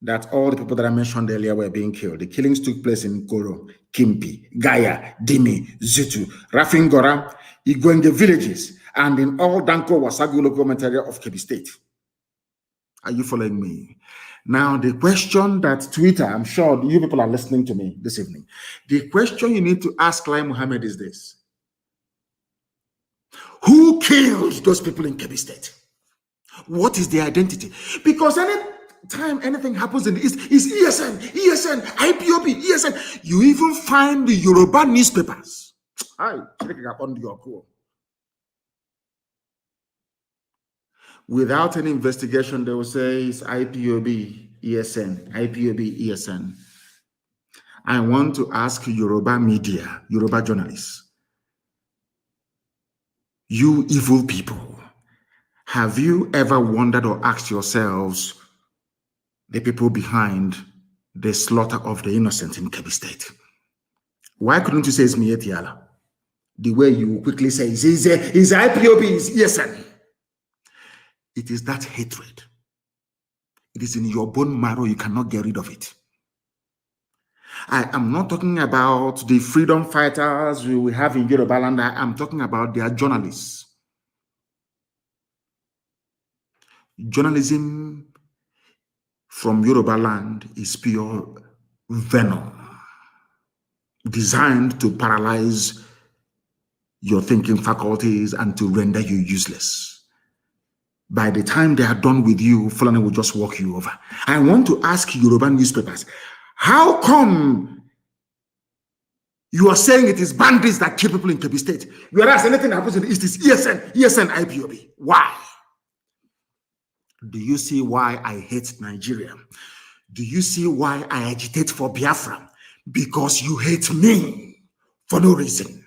that all the people that I mentioned earlier were being killed. The killings took place in Koro, Kimpi, Gaya, Dimi, Zutu, Rafingora, Igwenge villages, and in all Danko Wasagu local government area of Kebbi State. Are you following me? Now, the question that Twitter, I'm sure you people are listening to me this evening. The question you need to ask Lai Mohammed is this: who killed those people in Kebbi State? What is their identity? Because anytime anything happens in the East, is ESN, IPOB, ESN. You even find the Yoruba newspapers. Without any investigation, they will say it's IPOB, ESN, IPOB, ESN. I want to ask Yoruba media, Yoruba journalists, you evil people, have you ever wondered or asked yourselves the people behind the slaughter of the innocent in Kebbi State? Why couldn't you say it's Mieti Allah? The way you quickly say is IPOB, is ESN. It is that hatred. It is in your bone marrow. You cannot get rid of it. I am not talking about the freedom fighters we have in Yoruba land. I am talking about their journalists. Journalism from Yoruba land is pure venom, designed to paralyze your thinking faculties and to render you useless. By the time they are done with you, Fulani will just walk you over. I want to ask Yoruba newspapers, how come you are saying it is bandits that kill people in Kebbi State, whereas anything that happens in the East is ESN, IPOB? Why? Do you see why I hate Nigeria? Do you see why I agitate for Biafra? Because you hate me for no reason,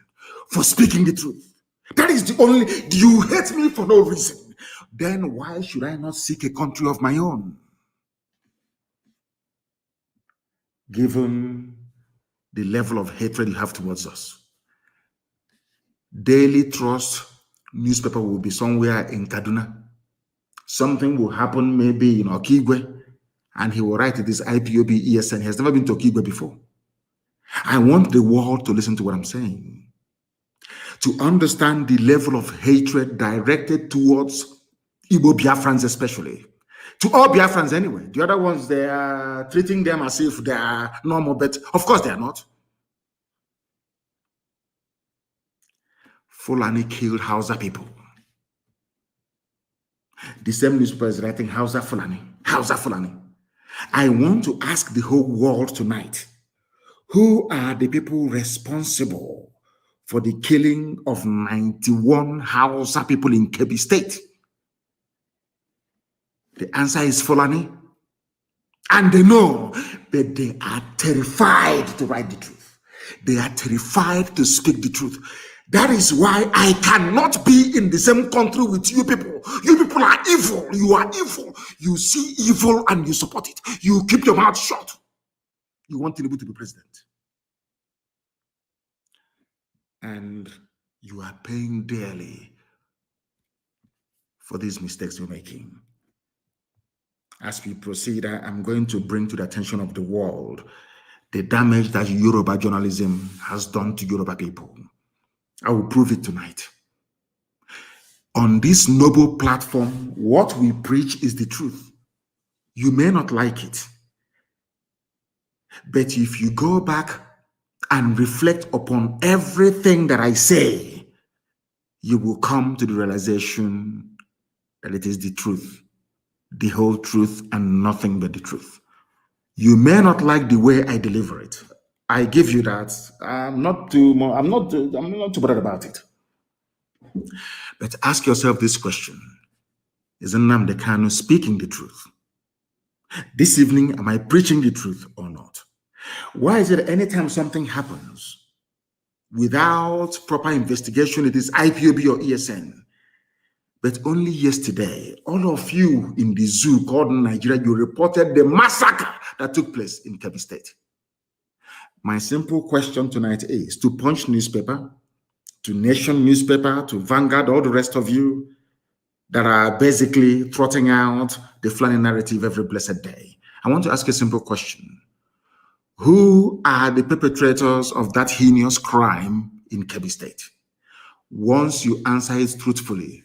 for speaking the truth. That is the only, you hate me for no reason. Then why should I not seek a country of my own? Given the level of hatred you have towards us. Daily Trust newspaper will be somewhere in Kaduna. Something will happen maybe in Okigwe, and he will write this IPOB ESN. He has never been to Okigwe before. I want the world to listen to what I'm saying, to understand the level of hatred directed towards Igbo Biafrans especially. To all Biafrans anyway. The other ones, they are treating them as if they are normal, but of course they are not. Fulani killed Hausa people. The same newspaper is writing Hausa Fulani, Hausa Fulani. I want to ask the whole world tonight, who are the people responsible for the killing of 91 Hausa people in Kebbi State? The answer is Fulani. And they know, but they are terrified to write the truth. They are terrified to speak the truth. That is why I cannot be in the same country with you people. You people are evil. You are evil. You see evil and you support it. You keep your mouth shut. You want Tinubu to be president. And you are paying dearly for these mistakes you're making. As we proceed, I'm going to bring to the attention of the world the damage that Yoruba journalism has done to Yoruba people. I will prove it tonight. On this noble platform, what we preach is the truth. You may not like it, but if you go back and reflect upon everything that I say, you will come to the realization that it is the truth. The whole truth and nothing but the truth. You may not like the way I deliver it. I give you that. I'm not too bothered about it. But ask yourself this question. Is Nnamdi Kanu speaking the truth? This evening, am I preaching the truth or not? Why is it anytime something happens without proper investigation, it is IPOB or ESN? But only yesterday, all of you in the zoo called Nigeria, you reported the massacre that took place in Kebbi State. My simple question tonight is to Punch newspaper, to Nation newspaper, to Vanguard, all the rest of you that are basically trotting out the Fulani narrative every blessed day. I want to ask a simple question. Who are the perpetrators of that heinous crime in Kebbi State? Once you answer it truthfully,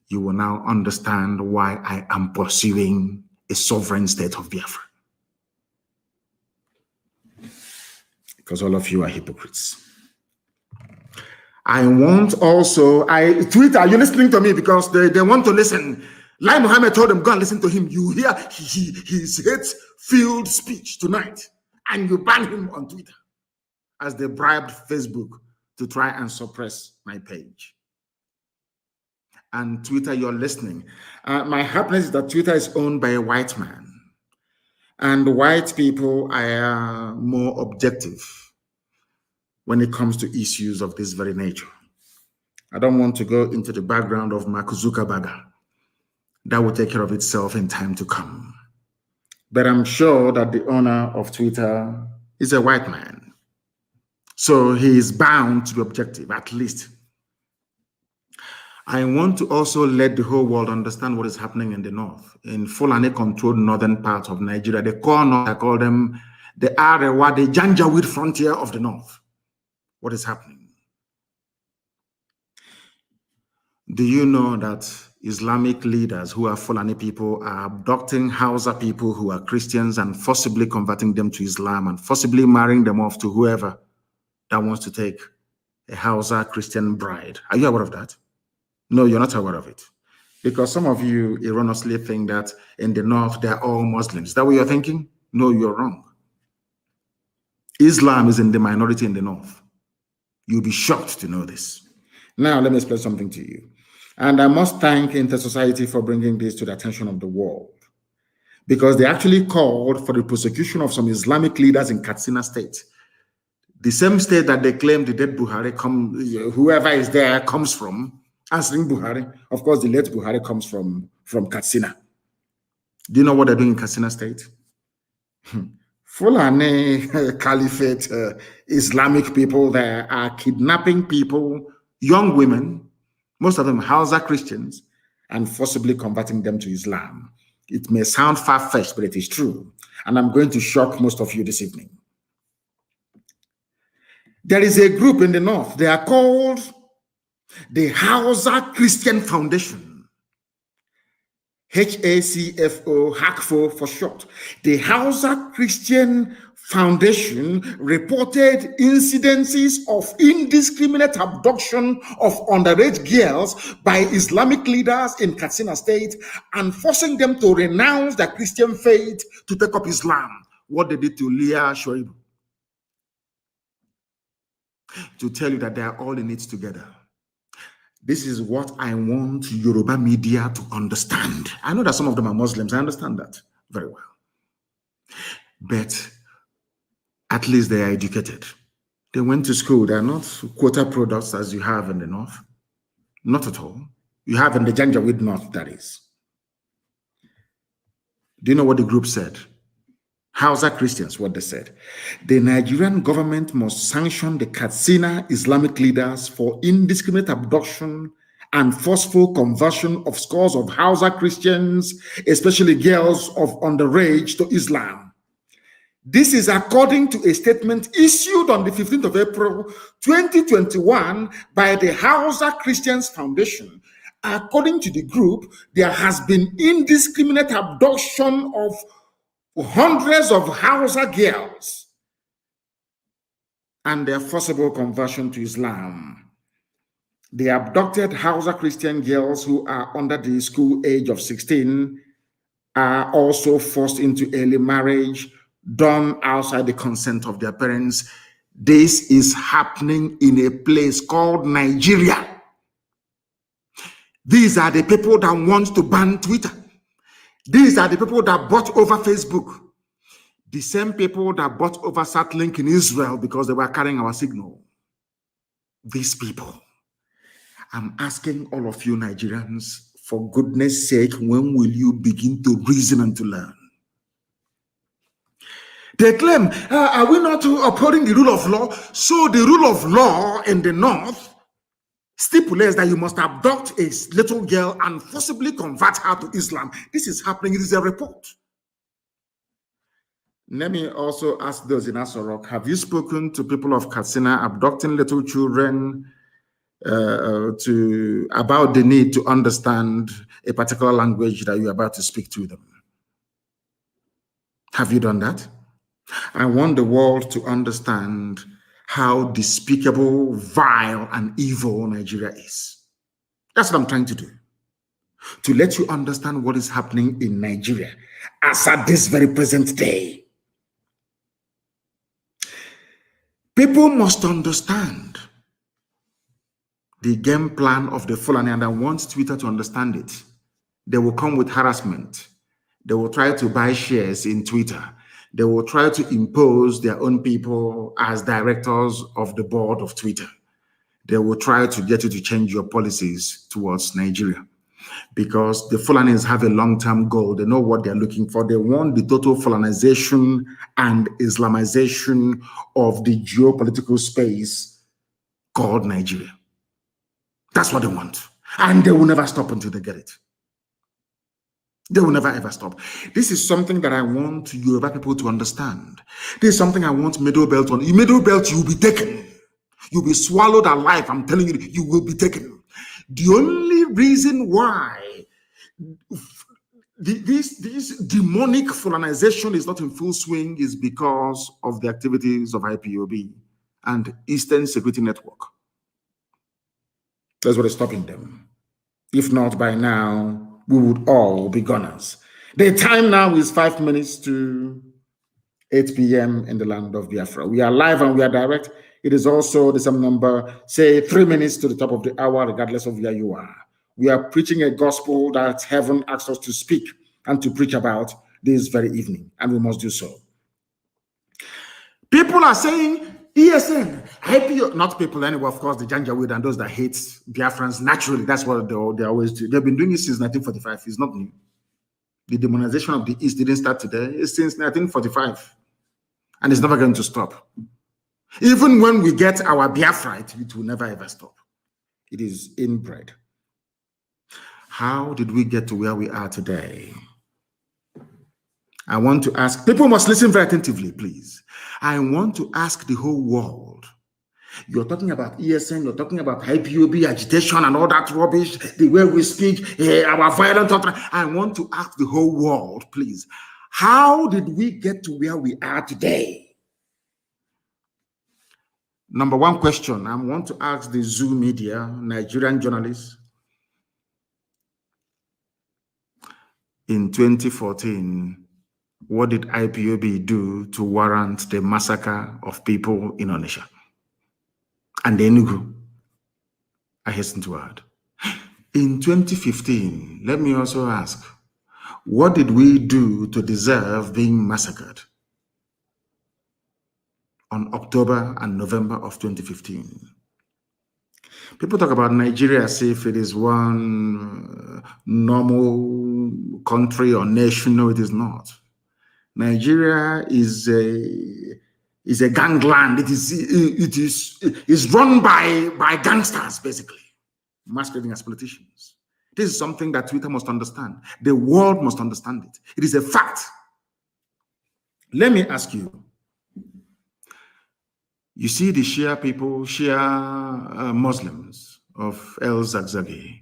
you will now understand why I am pursuing a sovereign state of Biafra. Because all of you are hypocrites. I want also, Twitter, you're listening to me because they want to listen. Lai Mohammed told them, go and listen to him. You hear his hate-filled speech tonight, and you ban him on Twitter as they bribed Facebook to try and suppress my page. And Twitter, you're listening. My happiness is that Twitter is owned by a white man. And white people are more objective when it comes to issues of this very nature. I don't want to go into the background of Mark Zuckerberg. That will take care of itself in time to come. But I'm sure that the owner of Twitter is a white man. So he is bound to be objective, at least. I want to also let the whole world understand what is happening in the north, in Fulani-controlled northern part of Nigeria. The core north, I call them the Arewa, the Janjaweed frontier of the north. What is happening? Do you know that Islamic leaders who are Fulani people are abducting Hausa people who are Christians and forcibly converting them to Islam and forcibly marrying them off to whoever that wants to take a Hausa Christian bride? Are you aware of that? No, you're not aware of it. Because some of you erroneously think that in the north, they're all Muslims. Is that what you're thinking? No, you're wrong. Islam is in the minority in the north. You'll be shocked to know this. Now, let me explain something to you. And I must thank Inter-Society for bringing this to the attention of the world. Because they actually called for the prosecution of some Islamic leaders in Katsina State. The same state that they claim the dead Buhari, whoever is there, comes from. Answering Buhari. Of course, the late Buhari comes from Katsina. Do you know what they're doing in Katsina State? Fulani Caliphate Islamic people there are kidnapping people, young women, most of them Hausa Christians, and forcibly converting them to Islam. It may sound far-fetched, but it is true. And I'm going to shock most of you this evening. There is a group in the north. They are called the Hausa Christian Foundation. HACFO, HACFO for short. The Hausa Christian Foundation reported incidences of indiscriminate abduction of underage girls by Islamic leaders in Katsina State and forcing them to renounce their Christian faith to take up Islam. What they did to Leah Shoaib. To tell you that they are all in it together. This is what I want Yoruba media to understand. I know that some of them are Muslims. I understand that very well. But at least they are educated. They went to school. They are not quota products as you have in the north. Not at all. You have in the Janjaweed north, that is. Do you know what the group said? Hausa Christians, what they said. The Nigerian government must sanction the Katsina Islamic leaders for indiscriminate abduction and forceful conversion of scores of Hausa Christians, especially girls of underage, to Islam. This is according to a statement issued on the 15th of April, 2021 by the Hausa Christians Foundation. According to the group, there has been indiscriminate abduction of hundreds of Hausa girls and their forcible conversion to Islam. The abducted Hausa Christian girls who are under the school age of 16 are also forced into early marriage done outside the consent of their parents. This is happening in a place called Nigeria. These are the people that want to ban Twitter. These are the people that bought over Facebook. The same people that bought over Starlink in Israel because they were carrying our signal. These people. I'm asking all of you Nigerians, for goodness sake, when will you begin to reason and to learn? They claim, are we not upholding the rule of law? So the rule of law in the north stipulates that you must abduct a little girl and forcibly convert her to Islam. This is happening. It is a report. Let me also ask those in Asorok, have you spoken to people of Katsina abducting little children about the need to understand a particular language that you're about to speak to them? Have you done that? I want the world to understand how despicable, vile, and evil Nigeria is. That's what I'm trying to do. To let you understand what is happening in Nigeria as at this very present day. People must understand the game plan of the Fulani, and I want Twitter to understand it. They will come with harassment. They will try to buy shares in Twitter. They will try to impose their own people as directors of the board of Twitter. They will try to get you to change your policies towards Nigeria because the Fulanis have a long-term goal. They know what they're looking for. They want the total Fulanization and Islamization of the geopolitical space called Nigeria. That's what they want. And they will never stop until they get it. They will never ever stop. This is something that I want Yoruba people to understand. This is something I want Middle Belt on. In Middle Belt, you'll be taken. You'll be swallowed alive. I'm telling you, you will be taken. The only reason why this demonic Fulanization is not in full swing is because of the activities of IPOB and Eastern Security Network. That's what is stopping them. If not, by now, we would all be gunners. The time now is 5 minutes to 8 p.m. in the land of Biafra. We are live and we are direct. It is also the same number, say 3 minutes to the top of the hour, regardless of where you are. We are preaching a gospel that heaven asks us to speak and to preach about this very evening, and we must do so. People are saying, ESN, IPO, not people anyway, of course, the Janjaweed and those that hate Biafrans, naturally, that's what they always do. They've been doing it since 1945. It's not new. The demonization of the East didn't start today. It's since 1945. And it's never going to stop. Even when we get our Biafra, it will never ever stop. It is inbred. How did we get to where we are today? I want to ask, people must listen very attentively, please. I want to ask the whole world. You're talking about ESN, you're talking about IPOB, agitation and all that rubbish, the way we speak, our violent thought. I want to ask the whole world, please. How did we get to where we are today? Number one question, I want to ask the Zoo media, Nigerian journalists. In 2014, what did IPOB do to warrant the massacre of people in Onitsha and the Enugu? I hasten to add. In 2015, let me also ask, what did we do to deserve being massacred on October and November of 2015? People talk about Nigeria as if it is one normal country or nation. No, it is not. Nigeria is a gangland. It is run by gangsters, basically, masquerading as politicians. This is something that Twitter must understand. The world must understand it. It is a fact. Let me ask you. You see the Shia people, Shia Muslims of El Zagzagi.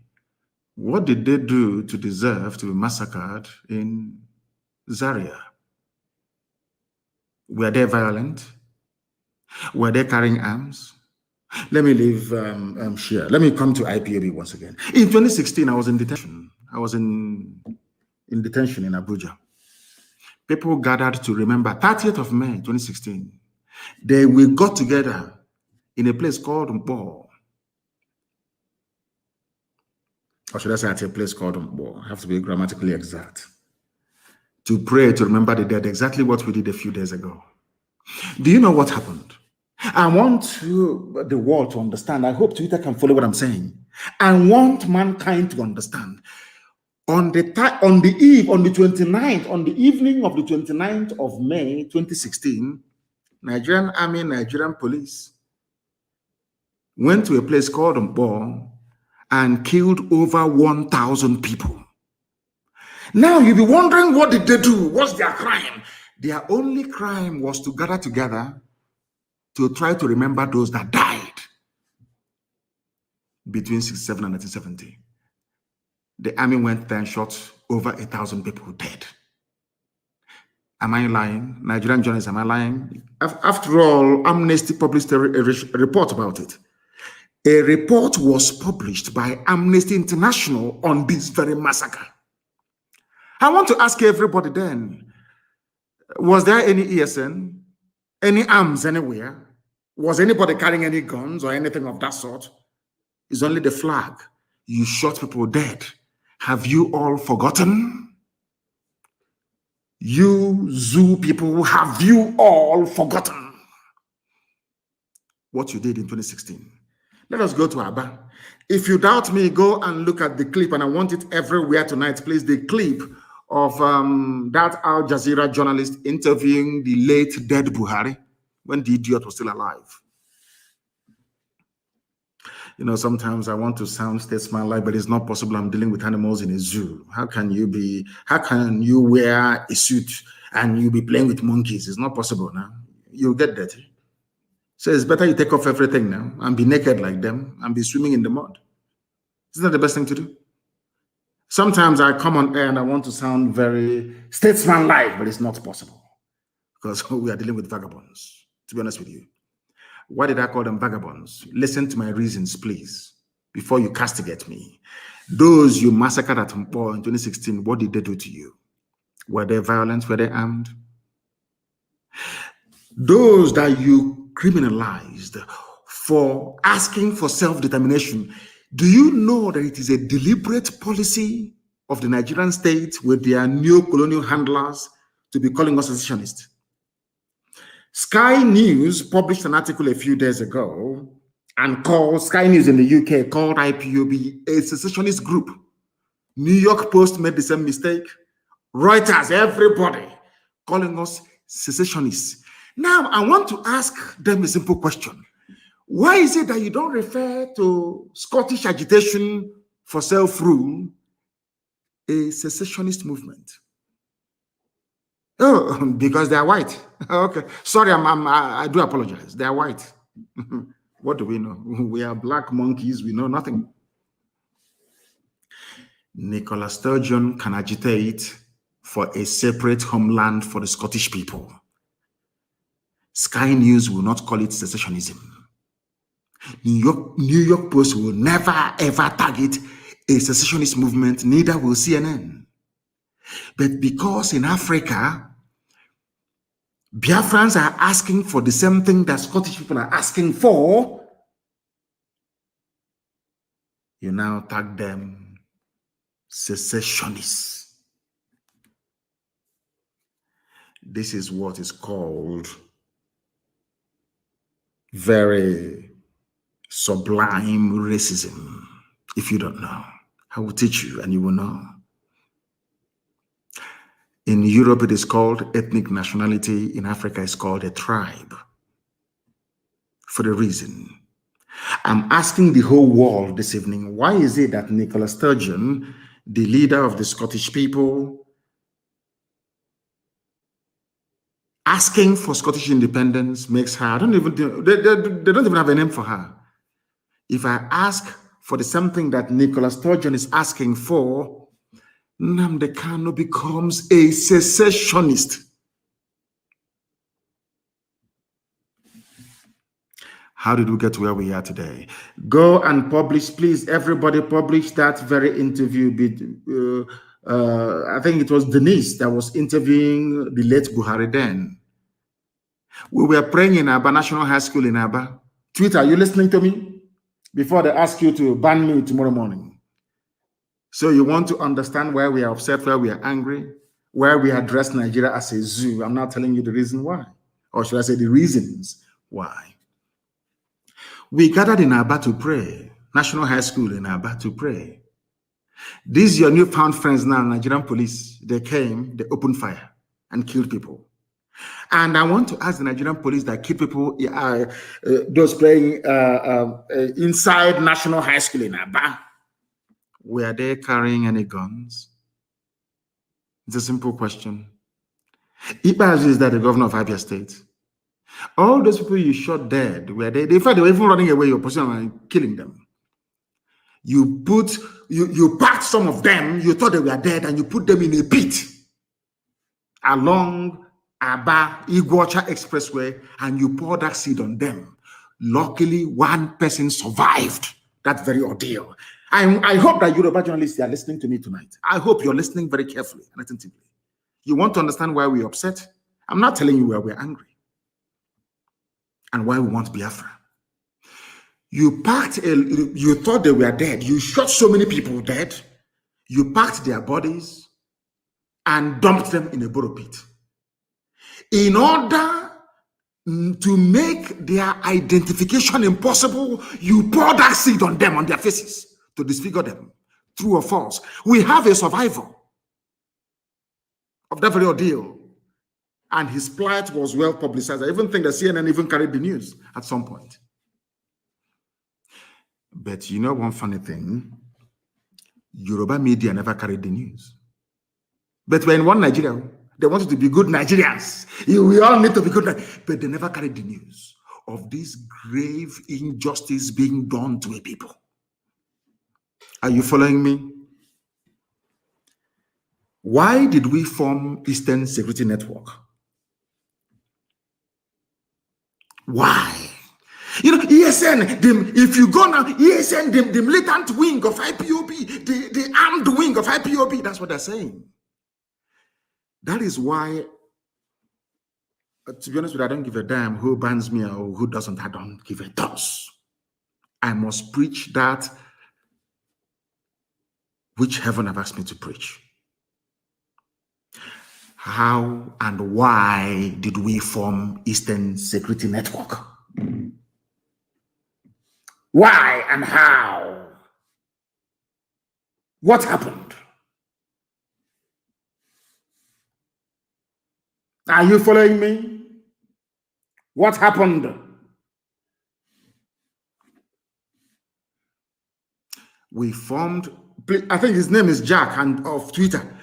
What did they do to deserve to be massacred in Zaria? Were they violent? Were they carrying arms? Let me leave Shia. Let me come to IPOB once again. In 2016, I was in detention. I was in detention in Abuja. People gathered to remember 30th of May, 2016. We got together in a place called Mpo. or should I say at a place called Mbo, I have to be grammatically exact, to pray to remember the dead, exactly what we did a few days ago. Do you know what happened? I want the world to understand. I hope Twitter can follow what I'm saying. I want mankind to understand. On the 29th, on the evening of the 29th of May 2016, Nigerian Army, Nigerian Police went to a place called Mbo and killed over 1,000 people. Now you'll be wondering, what did they do? What's their crime? Their only crime was to gather together to try to remember those that died between 1967 and 1970. The army went there and shot over 1,000 people dead. Am I lying? Nigerian journalists, am I lying? After all, Amnesty published a report about it. A report was published by Amnesty International on this very massacre. I want to ask everybody then, was there any ESN, any arms anywhere? Was anybody carrying any guns or anything of that sort? It's only the flag. You shot people dead. Have you all forgotten? You zoo people, have you all forgotten what you did in 2016? Let us go to Aba. If you doubt me, go and look at the clip, and I want it everywhere tonight, please. The clip of that Al Jazeera journalist interviewing the late dead Buhari when the idiot was still alive. You know, sometimes I want to sound statesman-like, but it's not possible. I'm dealing with animals in a zoo. How can you wear a suit and you be playing with monkeys? It's not possible now. You'll get dirty. So it's better you take off everything now and be naked like them and be swimming in the mud. Isn't that the best thing to do? Sometimes I come on air and I want to sound very statesman-like, but it's not possible because we are dealing with vagabonds, to be honest with you. Why did I call them vagabonds? Listen to my reasons, please, before you castigate me. Those you massacred at Mpo in 2016, what did they do to you? Were they violent? Were they armed? Those that you criminalized for asking for self-determination, do you know that it is a deliberate policy of the Nigerian state with their neo-colonial handlers to be calling us secessionists? Sky News published an article a few days ago and called Sky News in the UK called IPOB a secessionist group. New York Post made the same mistake. Reuters, everybody calling us secessionists. Now, I want to ask them a simple question. Why is it that you don't refer to Scottish agitation for self-rule a secessionist movement? Oh, because they are white. Okay, sorry, I do apologize. They are white. What do we know? We are black monkeys. We know nothing. Nicola Sturgeon can agitate for a separate homeland for the Scottish people. Sky News will not call it secessionism. New York Post will never ever target a secessionist movement, neither will CNN. But because in Africa, Biafrans are asking for the same thing that Scottish people are asking for, you now tag them secessionists. This is what is called very sublime racism. If you don't know, I will teach you and you will know. In Europe, it is called ethnic nationality. In Africa, it's called a tribe. For the reason, I'm asking the whole world this evening, why is it that Nicola Sturgeon, the leader of the Scottish people, asking for Scottish independence makes her, they don't even have a name for her. If I ask for the something that Nicola Sturgeon is asking for, Nnamdi Kanu becomes a secessionist. How did we get to where we are today? Go and publish, please, everybody publish that very interview. I think it was Denise that was interviewing the late Buhari then. We were praying in Aba National High School in Aba. Twitter, are you listening to me? Before they ask you to ban me tomorrow morning. So you want to understand why we are upset, why we are angry, why we address Nigeria as a zoo. I'm not telling you the reason why, or should I say the reasons why. We gathered in Aba to pray, National High School in Aba to pray. These your newfound friends now, Nigerian police, they came, they opened fire and killed people. And I want to ask the Nigerian police that killed people, those playing inside National High School in Aba, were they carrying any guns? It's a simple question. Ibazu is that the governor of Abia State. All those people you shot dead, were they? In fact, they were even running away your position and killing them. You packed some of them, you thought they were dead, and you put them in a pit along Aba Iguacha Expressway, and you poured that seed on them. Luckily, one person survived that very ordeal. I hope that Yoruba journalists are listening to me tonight. I hope you're listening very carefully and attentively. You want to understand why we're upset? I'm not telling you why we're angry and why we want Biafra. You thought they were dead. You shot so many people dead. You packed their bodies and dumped them in a borrow pit. In order to make their identification impossible, you pour that seed on them, on their faces, to disfigure them. True or false? We have a survivor of that very ordeal, and his plight was well publicized. I even think that CNN even carried the news at some point. But you know one funny thing? Yoruba media never carried the news. But when one Nigeria, they wanted to be good Nigerians. We all need to be good, but they never carried the news of this grave injustice being done to a people. Are you following me? Why did we form Eastern Security Network? Why? You know, ESN, if you go now, ESN, the militant wing of IPOB, the armed wing of IPOB, that's what they're saying. That is why, to be honest with you, I don't give a damn who bans me or who doesn't. I don't give a toss. I must preach that which heaven have asked me to preach. How and why did we form Eastern Security Network? Why and how? What happened? Are you following me? What happened? We formed, I think his name is Jack and of Twitter.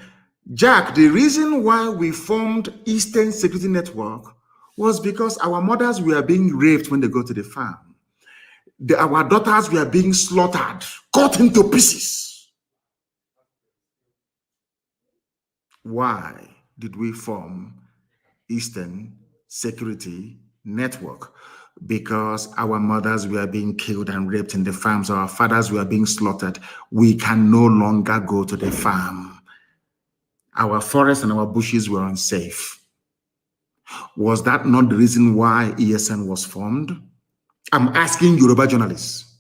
Jack, the reason why we formed Eastern Security Network was because our mothers were being raped when they go to the farm. Our daughters were being slaughtered, cut into pieces. Why did we form Eastern Security Network? Because our mothers were being killed and raped in the farms, our fathers were being slaughtered. We can no longer go to the farm. Our forests and our bushes were unsafe. Was that not the reason why ESN was formed? I'm asking Yoruba journalists.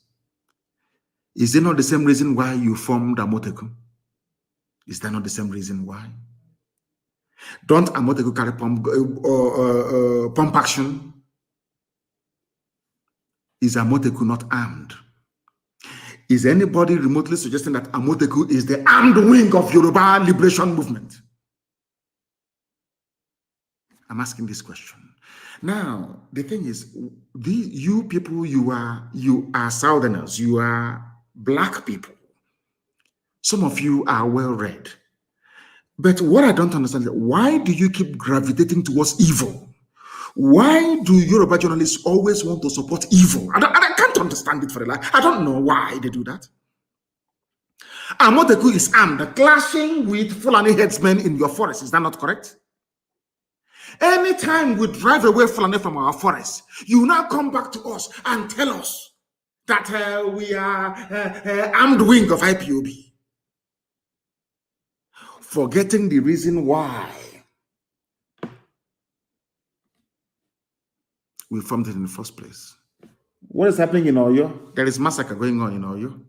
Is it not the same reason why you formed Amoteku? Is that not the same reason why? Don't Amoteku carry pump action? Is Amoteku not armed? Is anybody remotely suggesting that Amoteku is the armed wing of Yoruba liberation movement? I'm asking this question. Now, the thing is, you people, you are Southerners, you are black people. Some of you are well-read. But what I don't understand is, why do you keep gravitating towards evil? Why do Yoruba journalists always want to support evil? I can't understand it for the life. I don't know why they do that. Amoteku is armed, clashing with Fulani headsmen in your forest. Is that not correct? Anytime we drive away Fulani from our forest, you now come back to us and tell us that we are armed wing of IPOB. Forgetting the reason why we formed it in the first place. What is happening in Oyo? There is massacre going on in Oyo.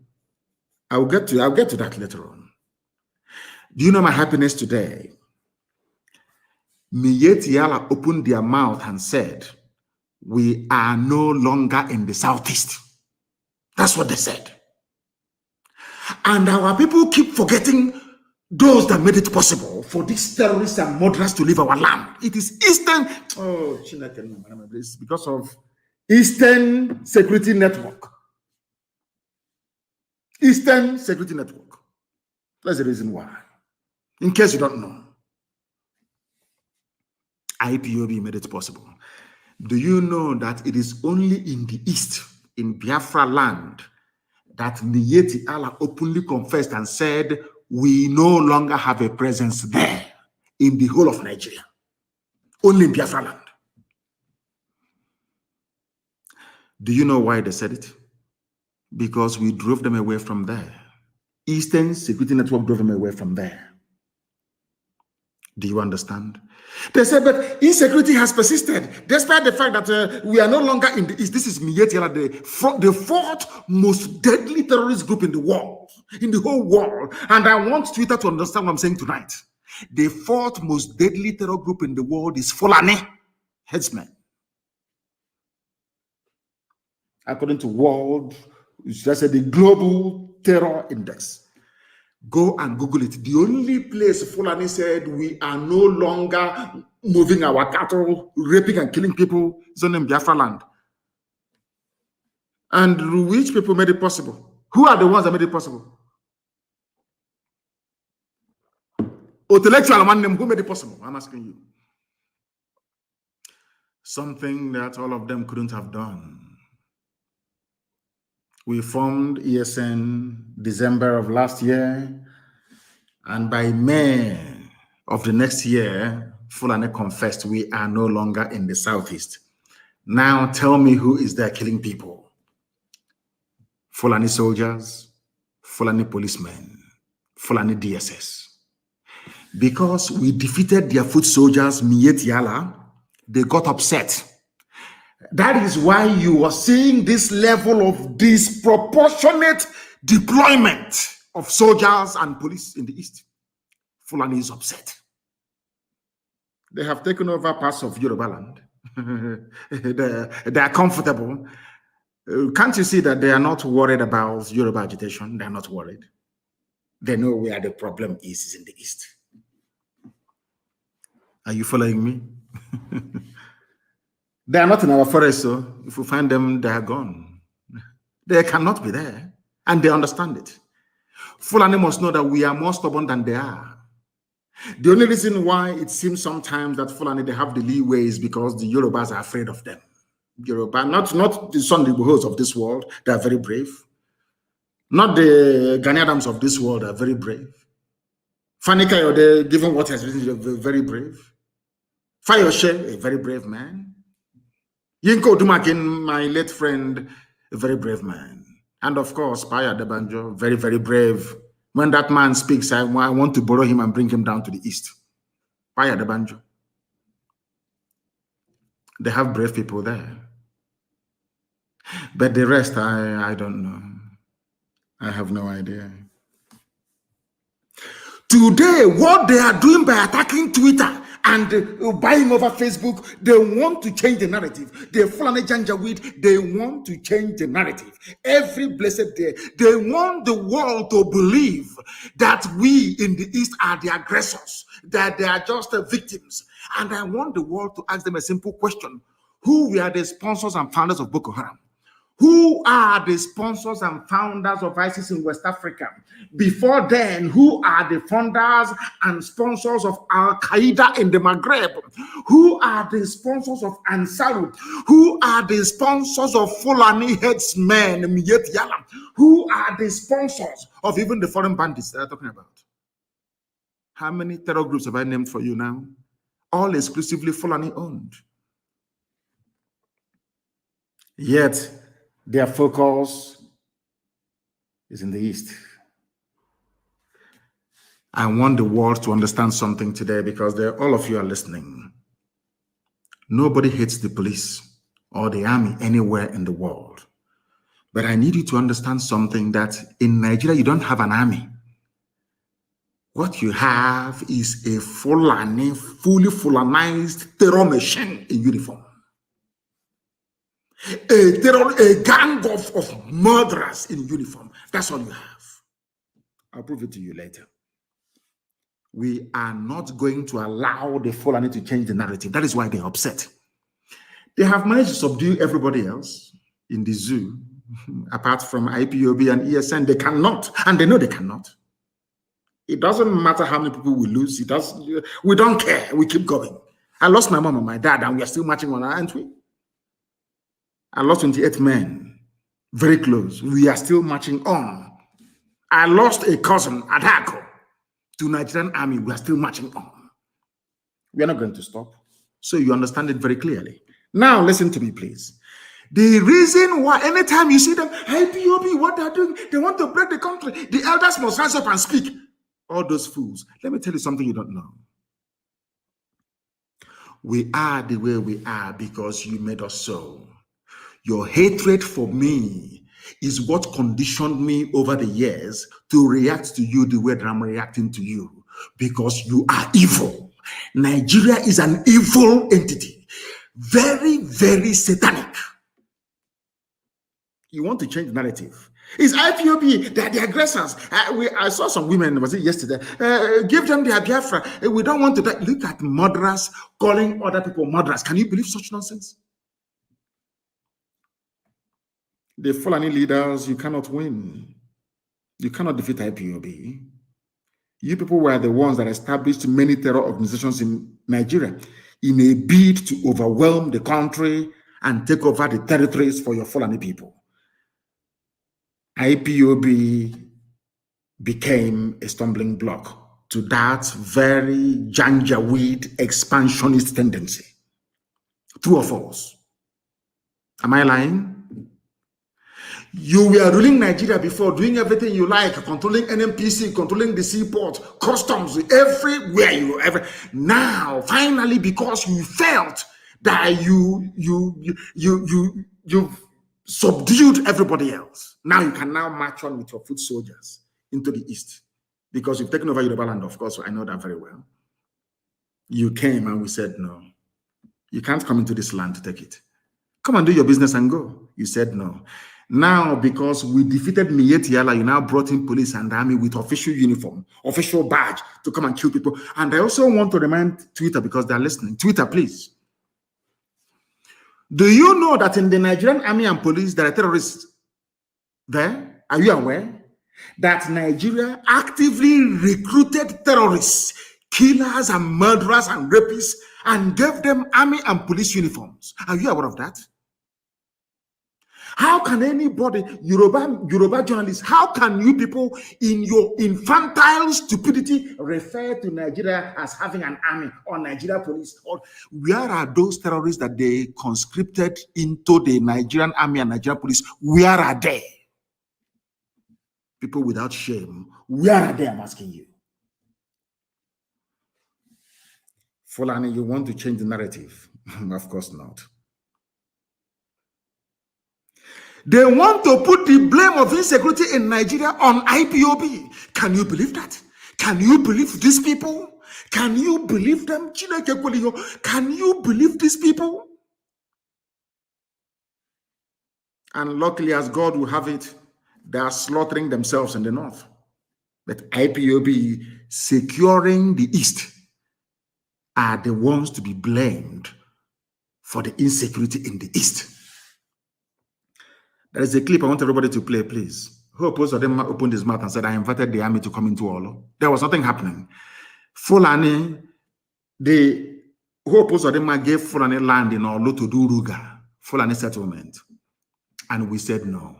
I'll get to that later on. Do you know my happiness today? Miyetti Allah opened their mouth and said, we are no longer in the southeast. That's what they said. And our people keep forgetting those that made it possible for these terrorists and murderers to leave our land. It is Eastern, it's because of Eastern Security Network. Eastern Security Network. That's the reason why. In case you don't know, IPOB made it possible. Do you know that it is only in the East, in Biafra land, that Miyetti Allah openly confessed and said, we no longer have a presence there in the whole of Nigeria. Only in Biafra land. Do you know why they said it? Because we drove them away from there. Eastern Security Network drove them away from there. Do you understand? They said, but insecurity has persisted, despite the fact that we are no longer in the East. This is Miyetti Allah, the fourth most deadly terrorist group in the world, in the whole world. And I want Twitter to understand what I'm saying tonight. The fourth most deadly terror group in the world is Fulani headsmen. According to the Global Terror Index. Go and Google it. The only place Fulani said we are no longer moving our cattle, raping and killing people is on Biafra land. And which people made it possible? Who are the ones that made it possible? Intellectual man, who made it possible? I'm asking you. Something that all of them couldn't have done. We formed ESN December of last year, and by May of the next year, Fulani confessed we are no longer in the southeast. Now tell me who is there killing people? Fulani soldiers, Fulani policemen, Fulani DSS. Because we defeated their foot soldiers, Miyetti Allah, they got upset. That is why you are seeing this level of disproportionate deployment of soldiers and police in the East. Fulani is upset. They have taken over parts of Yoruba land. they are comfortable. Can't you see that they are not worried about Yoruba agitation? They are not worried. They know where the problem is in the East. Are you following me? They are not in our forest, so if we find them, they are gone. They cannot be there, and they understand it. Fulani must know that we are more stubborn than they are. The only reason why it seems sometimes that Fulani, they have the leeway is because the Yorubas are afraid of them. Yoruba, not the Sunday Igbohos of this world, they are very brave. Not the Gani Adams of this world are very brave. Fani Kayode, given what has been, very brave. Fayoshe, a very brave man. Yinko Dumakin, my late friend, a very brave man. And of course, Paya Debanjo, very, very brave. When that man speaks, I want to borrow him and bring him down to the East. Paya Debanjo. They have brave people there. But the rest, I don't know. I have no idea. Today, what they are doing by attacking Twitter and buying over Facebook, they want to change the narrative. The Fulani Janjaweed, they want to change the narrative. Every blessed day, they want the world to believe that we in the East are the aggressors, that they are just the victims. And I want the world to ask them a simple question. Who were the sponsors and founders of Boko Haram? Who are the sponsors and founders of ISIS in West Africa? Before then, who are the founders and sponsors of Al-Qaeda in the Maghreb? Who are the sponsors of Ansarut? Who are the sponsors of Fulani headsmen, Miyetti Allah? Who are the sponsors of even the foreign bandits that I'm talking about? How many terror groups have I named for you now? All exclusively Fulani owned. Yet, their focus is in the East. I want the world to understand something today because all of you are listening. Nobody hates the police or the army anywhere in the world. But I need you to understand something, that in Nigeria, you don't have an army. What you have is a fully Fulanized terror machine in uniform. A gang of murderers in uniform. That's all you have. I'll prove it to you later. We are not going to allow the Fulani to change the narrative. That is why they're upset. They have managed to subdue everybody else in the zoo, apart from IPOB and ESN. They cannot, and they know they cannot. It doesn't matter how many people we lose. We don't care. We keep going. I lost my mom and my dad, and we are still marching on, aren't we? I lost 28 men, very close. We are still marching on. I lost a cousin at Hako to Nigerian army. We are still marching on. We are not going to stop. So you understand it very clearly. Now listen to me, please. The reason why anytime you see them, IPOB, what they're doing, they want to break the country. The elders must rise up and speak. All those fools. Let me tell you something you don't know. We are the way we are because you made us so. Your hatred for me is what conditioned me over the years to react to you the way that I'm reacting to you, because you are evil. Nigeria is an evil entity. Very, very satanic. You want to change the narrative. It's IPOB, they're the aggressors. I saw some women, was it yesterday? Give them their Biafra. We don't want to die. Look at murderers calling other people murderers. Can you believe such nonsense? The Fulani leaders, you cannot win. You cannot defeat IPOB. You people were the ones that established many terror organizations in Nigeria in a bid to overwhelm the country and take over the territories for your Fulani people. IPOB became a stumbling block to that very Janjaweed expansionist tendency. True or false? Am I lying? You were ruling Nigeria before, doing everything you like, controlling NMPC, controlling the seaport, customs, everywhere you ever. Now, finally, because you felt that you've subdued everybody else. Now you can now march on with your foot soldiers into the east because you've taken over Yoruba land, of course. I know that very well. You came and we said, no, you can't come into this land to take it. Come and do your business and go. You said no. Now, because we defeated Miyetti Allah, you now brought in police and army with official uniform, official badge to come and kill people. And I also want to remind Twitter, because they're listening. Twitter, please. Do you know that in the Nigerian army and police, there are terrorists there? Are you aware that Nigeria actively recruited terrorists, killers and murderers and rapists, and gave them army and police uniforms? Are you aware of that? How can anybody, Yoruba journalists, how can you people in your infantile stupidity refer to Nigeria as having an army or Nigeria police? Or where are those terrorists that they conscripted into the Nigerian army and Nigerian police? Where are they? People without shame, where are they? I'm asking you. Fulani, you want to change the narrative? Of course not. They want to put the blame of insecurity in Nigeria on IPOB. Can you believe that? Can you believe these people? Can you believe them? Can you believe these people? And luckily, as God will have it, they are slaughtering themselves in the north. But IPOB securing the east are the ones to be blamed for the insecurity in the east. There is a clip I want everybody to play, please. Hope Uzodinma opened his mouth and said, I invited the army to come into Olo. There was nothing happening. Fulani, the Hope Uzodinma gave Fulani land in Olo to do Ruga, Fulani settlement. And we said no.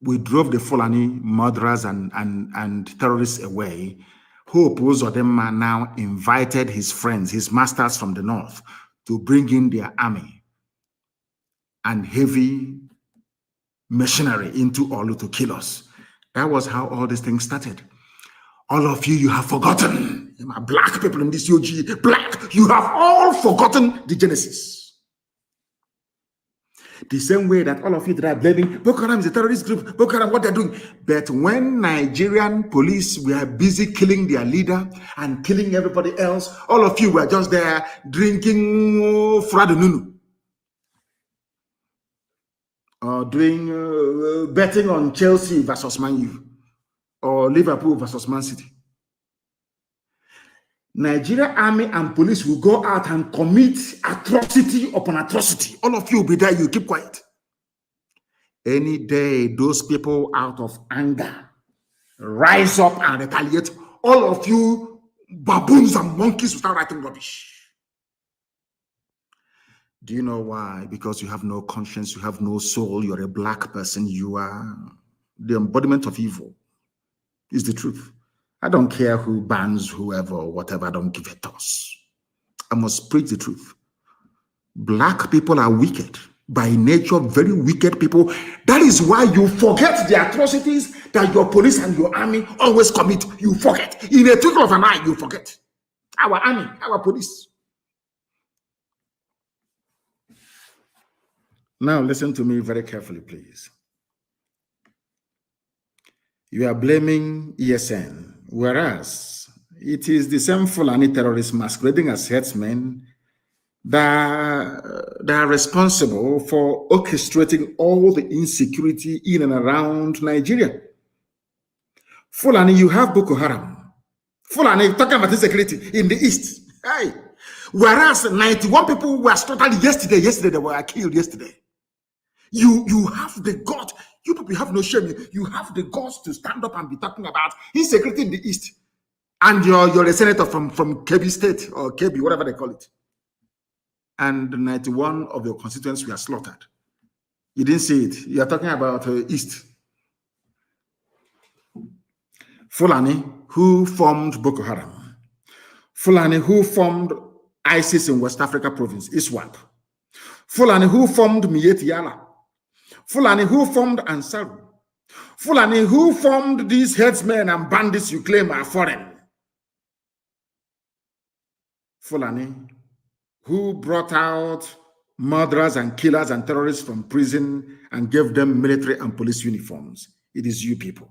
We drove the Fulani murderers and terrorists away. Hope Uzodinma now invited his friends, his masters from the north, to bring in their army and heavy machinery into Olu to kill us. That was how all these things started. All of you have forgotten. Black people in this UG, black, you have all forgotten the genesis. The same way that all of you that are blaming Boko Haram is a terrorist group, Boko Haram, what they're doing. But when Nigerian police were busy killing their leader and killing everybody else, all of you were just there drinking Fradununu or doing betting on Chelsea versus Man U or Liverpool versus Man City. Nigeria army and police will go out and commit atrocity upon atrocity. All of you will be there, you keep quiet. Any day, those people out of anger rise up and retaliate. All of you baboons and monkeys will start writing rubbish. Do you know why? Because you have no conscience, you have no soul, you're a black person, you are the embodiment of evil. Is the truth. I don't care who bans whoever or whatever, I don't give a toss. I must preach the truth. Black people are wicked. By nature, very wicked people. That is why you forget the atrocities that your police and your army always commit. You forget. In a twinkle of an eye, you forget. Our army, our police. Now listen to me very carefully, please. You are blaming ESN. Whereas it is the same Fulani terrorists masquerading as headsmen that are responsible for orchestrating all the insecurity in and around Nigeria. Fulani, you have Boko Haram. Fulani, talking about insecurity in the east. Hey. Whereas 91 people were slaughtered yesterday. Yesterday, they were killed yesterday. You have the guts. You people have no shame. You have the guts to stand up and be talking about insecurity in the east. And you're a senator from Kebbi State or Kebbi, whatever they call it. And 91 of your constituents were slaughtered. You didn't see it. You are talking about east. Fulani, who formed Boko Haram. Fulani, who formed ISIS in West Africa province, ISWAP. Fulani, who formed Miyetti Allah. Fulani, who formed Ansaru. Fulani, who formed these headsmen and bandits you claim are foreign. Fulani, who brought out murderers and killers and terrorists from prison and gave them military and police uniforms. It is you people.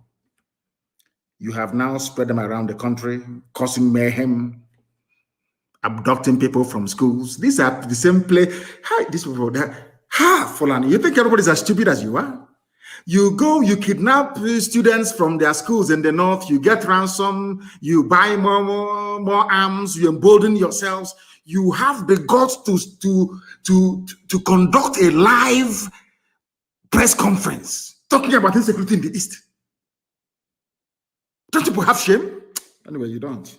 You have now spread them around the country, causing mayhem, abducting people from schools. These are the same place. Hi, these people. Fulani, you think everybody's as stupid as you are? You go, you kidnap students from their schools in the north, you get ransom, you buy more arms, you embolden yourselves. You have the guts to conduct a live press conference talking about insecurity in the east. Don't people have shame? Anyway, you don't.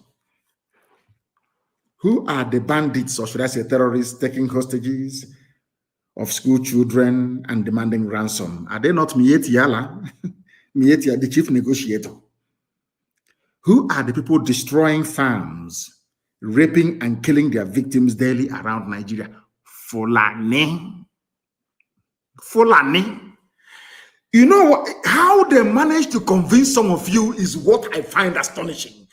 Who are the bandits, or should I say terrorists, taking hostages of school children and demanding ransom? Are they not Miyetti Allah, Miyetti, the chief negotiator? Who are the people destroying farms, raping and killing their victims daily around Nigeria? Fulani. Fulani. You know what? How they manage to convince some of you is what I find astonishing.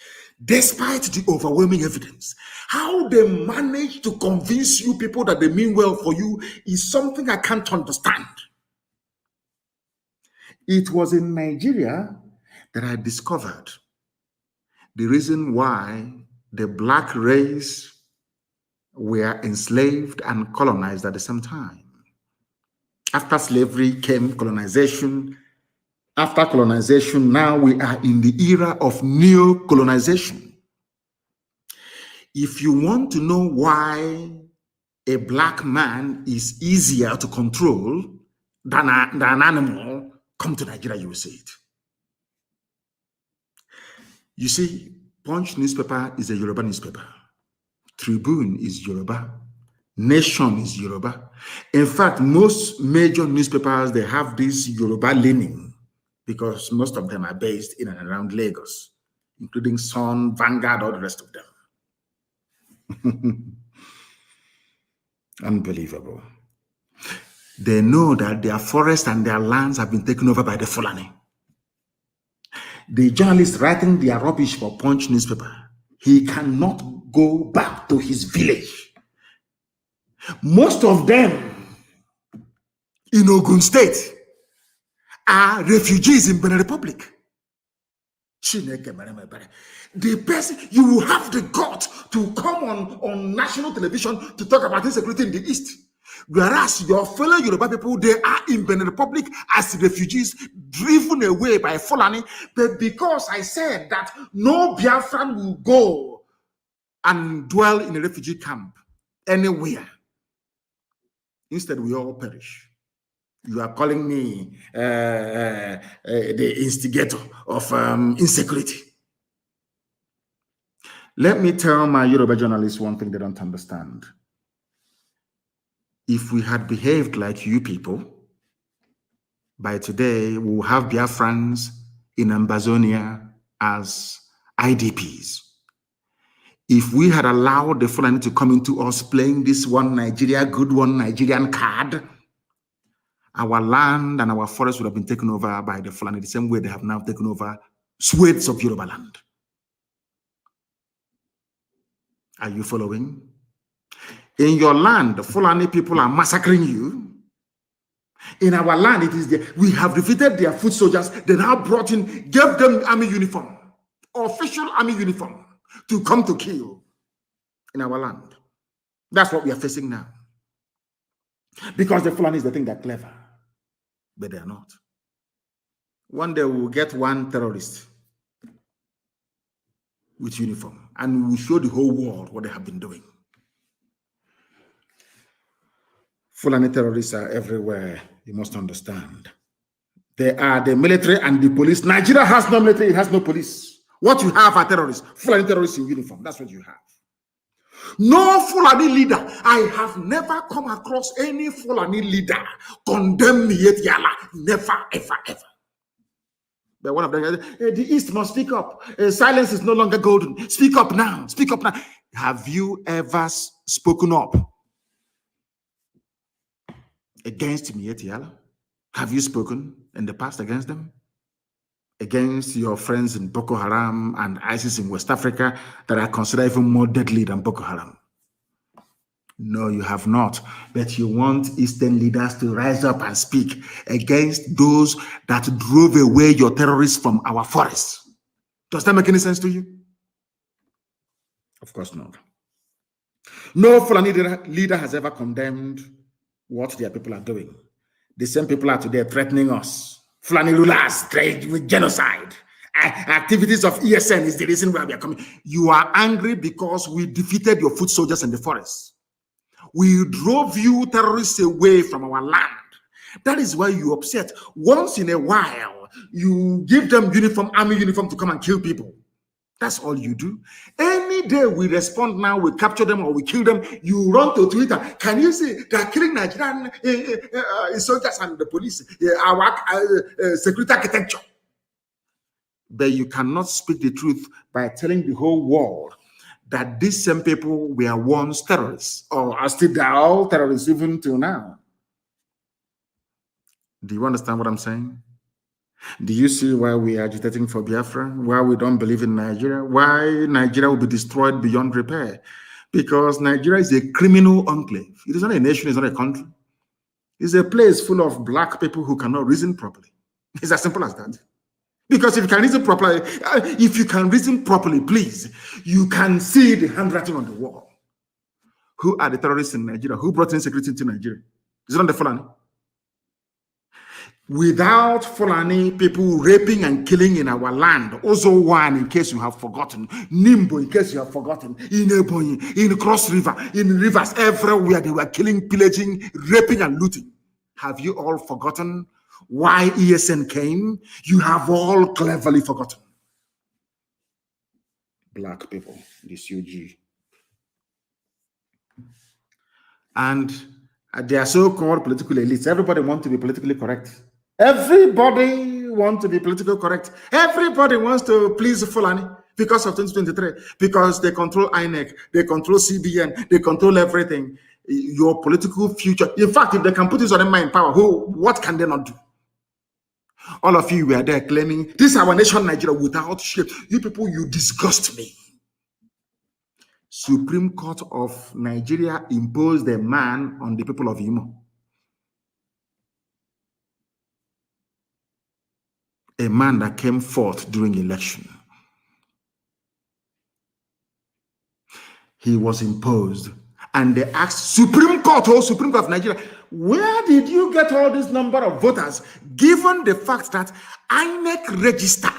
Despite the overwhelming evidence, how they manage to convince you people that they mean well for you is something I can't understand. It was in Nigeria that I discovered the reason why the black race were enslaved and colonized at the same time. After slavery came colonization. After colonization, now we are in the era of neo-colonization. If you want to know why a black man is easier to control than an animal, come to Nigeria, you will see it. You see, Punch newspaper is a Yoruba newspaper. Tribune is Yoruba. Nation is Yoruba. In fact, most major newspapers, they have this Yoruba leaning, because most of them are based in and around Lagos, including Sun, Vanguard, all the rest of them. Unbelievable. They know that their forests and their lands have been taken over by the Fulani. The journalist writing their rubbish for Punch newspaper, he cannot go back to his village. Most of them, in Ogun State are refugees in Benin Republic. The person, you will have the guts to come on national television to talk about insecurity in the East. Whereas your fellow Yoruba people, they are in Benin Republic as refugees, driven away by Fulani. But because I said that no Biafran will go and dwell in a refugee camp anywhere, instead we all perish. You are calling me the instigator of insecurity. Let me tell my Yoruba journalists one thing they don't understand. If we had behaved like you people, by today we will have Biafrans in Ambazonia as IDPs. If we had allowed the Fulani to come into us playing this one Nigeria, good one Nigerian card, our land and our forests would have been taken over by the Fulani the same way they have now taken over swathes of Yoruba land. Are you following? In your land, the Fulani people are massacring you. In our land, it is there. We have defeated their foot soldiers. They now brought in, gave them army uniform, official army uniform, to come to kill in our land. That's what we are facing now. Because the Fulanis, they think they're clever, but they're not. One day we'll get one terrorist with uniform, and we will show the whole world what they have been doing. Fulani terrorists are everywhere, you must understand. They are the military and the police. Nigeria has no military, it has no police. What you have are terrorists, Fulani terrorists in uniform. That's what you have. No Fulani leader. I have never come across any Fulani leader condemn Miyetti Allah. Never, ever, ever. But one of them, the East must speak up. Silence is no longer golden. Speak up now. Speak up now. Have you ever spoken up against Miyetti Allah? Have you spoken in the past against them? Against your friends in Boko Haram and ISIS in West Africa that are considered even more deadly than Boko Haram? No, you have not. But you want Eastern leaders to rise up and speak against those that drove away your terrorists from our forests. Does that make any sense to you? Of course not. No Fulani leader has ever condemned what their people are doing. The same people are today threatening us. Fulani rulers with genocide. Activities of ESN is the reason why we are coming. You are angry because we defeated your foot soldiers in the forest. We drove you terrorists away from our land. That is why you're upset. Once in a while, you give them uniform, army uniform to come and kill people. That's all you do. Any day we respond now, we capture them or we kill them, you run to Twitter. Can you see they're killing Nigerian soldiers and the police, our security architecture? But you cannot speak the truth by telling the whole world that these same people were once terrorists, or are still all terrorists even till now. Do you understand what I'm saying? Do you see why we are agitating for Biafra? Why we don't believe in Nigeria? Why Nigeria will be destroyed beyond repair? Because Nigeria is a criminal enclave. It is not a nation, it's not a country. It's a place full of black people who cannot reason properly. It's as simple as that. Because if you can reason properly, please, you can see the handwriting on the wall. Who are the terrorists in Nigeria? Who brought insecurity into Nigeria? Is it not the Fulani? Without Fulani people raping and killing in our land, also one, in case you have forgotten, Nimbo, in case you have forgotten, in Ebonyi, in Cross River, in rivers everywhere, they were killing, pillaging, raping, and looting. Have you all forgotten why ESN came? You have all cleverly forgotten. Black people, this UG. And they are so-called political elites. Everybody wants to be politically correct. Everybody wants to be politically correct. Everybody wants to please Fulani because of 2023, because they control INEC, they control CBN, they control everything. Your political future. In fact, if they can put this on in power, what can they not do? All of you were there claiming this is our nation, Nigeria, without shame. You people, you disgust me. Supreme Court of Nigeria imposed a ban on the people of Imo. a man that came forth during election. He was imposed. And they asked Supreme Court of Nigeria, where did you get all this number of voters, given the fact that INEC register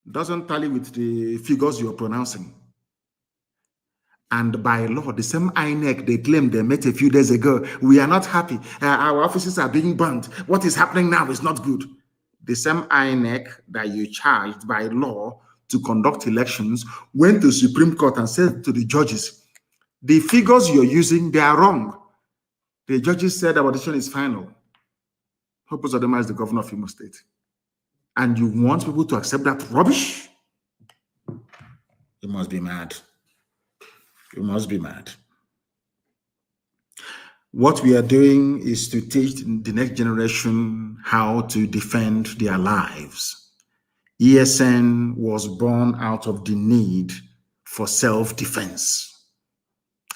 doesn't tally with the figures you're pronouncing? And by law, the same INEC they claimed they met a few days ago, we are not happy. Our offices are being burnt. What is happening now is not good. The same INEC that you charged by law to conduct elections went to Supreme Court and said to the judges, the figures you're using, they are wrong. The judges said our decision is final. Hope Uzodinma is the governor of Imo State. And you want people to accept that rubbish? You must be mad. You must be mad. What we are doing is to teach the next generation how to defend their lives. ESN was born out of the need for self-defense.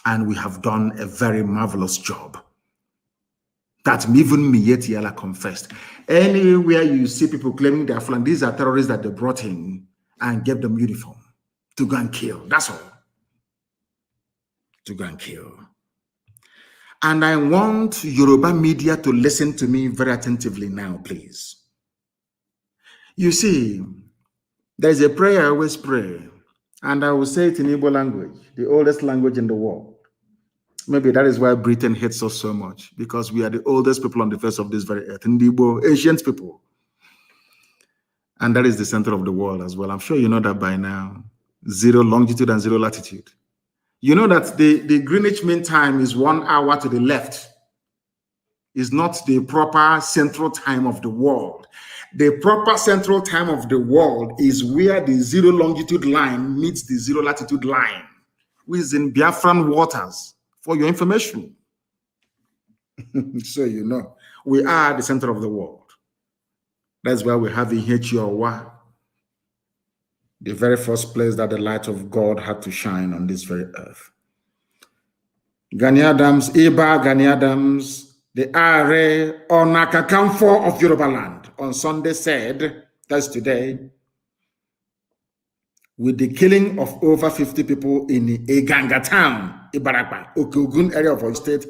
And we have done a very marvelous job. That even Miyetti Allah confessed. Anywhere you see people claiming they're Fulani, these are terrorists that they brought in and gave them uniform to go and kill. That's all. To go and kill. And I want Yoruba media to listen to me very attentively now, please. You see, there's a prayer I always pray, and I will say it in Igbo language, the oldest language in the world. Maybe that is why Britain hates us so much, because we are the oldest people on the face of this very earth, Igbo, ancient people. And that is the center of the world as well. I'm sure you know that by now. 0 longitude and 0 latitude. You know that the Greenwich Mean Time is 1 hour to the left. It's not the proper central time of the world. The proper central time of the world is where the 0 longitude line meets the 0 latitude line, which is in Biafran waters, for your information. So you know, we are the center of the world. That's why we have in H-O-W, the very first place that the light of God had to shine on this very earth. Gani Adams, Iba Gani Adams, the Are Onakakamfo of Yoruba land, on Sunday said, that's today, with the killing of over 50 people in Eganga town, Ibarakba, Okogun area of our state,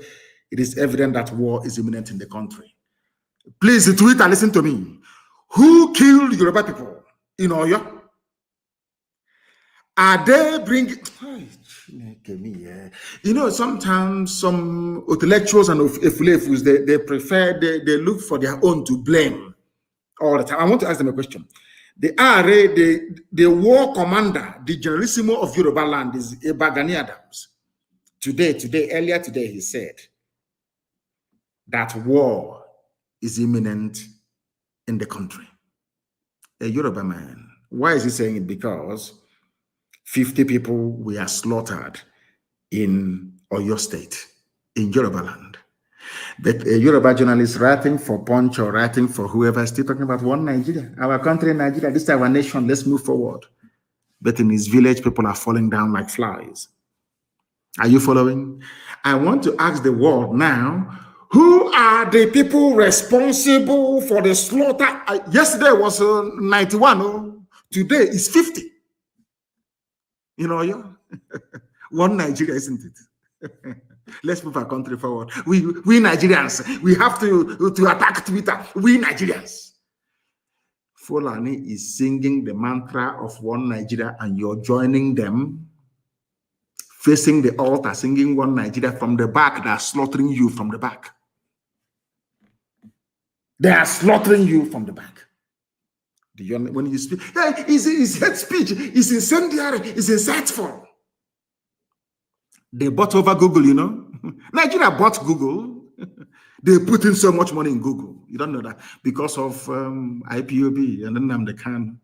it is evident that war is imminent in the country. Please tweet and listen to me. Who killed Yoruba people in Oyo? Are they bringing... You know, sometimes some intellectuals and efulefus, they prefer, they look for their own to blame all the time. I want to ask them a question. The RA, the war commander, the generalissimo of Yoruba land is Iba Gani Adams. Earlier today, he said that war is imminent in the country. A Yoruba man. Why is he saying it? Because 50 people were slaughtered in Oyo State, in Yoruba land. But a Yoruba journalist writing for Punch or writing for whoever is still talking about one Nigeria, our country, Nigeria, this is our nation, let's move forward. But in his village, people are falling down like flies. Are you following? I want to ask the world now, who are the people responsible for the slaughter? Yesterday was 91, today is 50. You know, one Nigeria, isn't it? Let's move our country forward. We Nigerians, we have to attack Twitter. We Nigerians. Fulani is singing the mantra of one Nigeria, and you're joining them, facing the altar, singing one Nigeria from the back. They are slaughtering you from the back. They are slaughtering you from the back. When you speak, hey, it's hate speech, it's incendiary, it's insightful. They bought over Google, you know. Nigeria bought Google. They put in so much money in Google. You don't know that because of IPOB and then Nnamdi Kanu.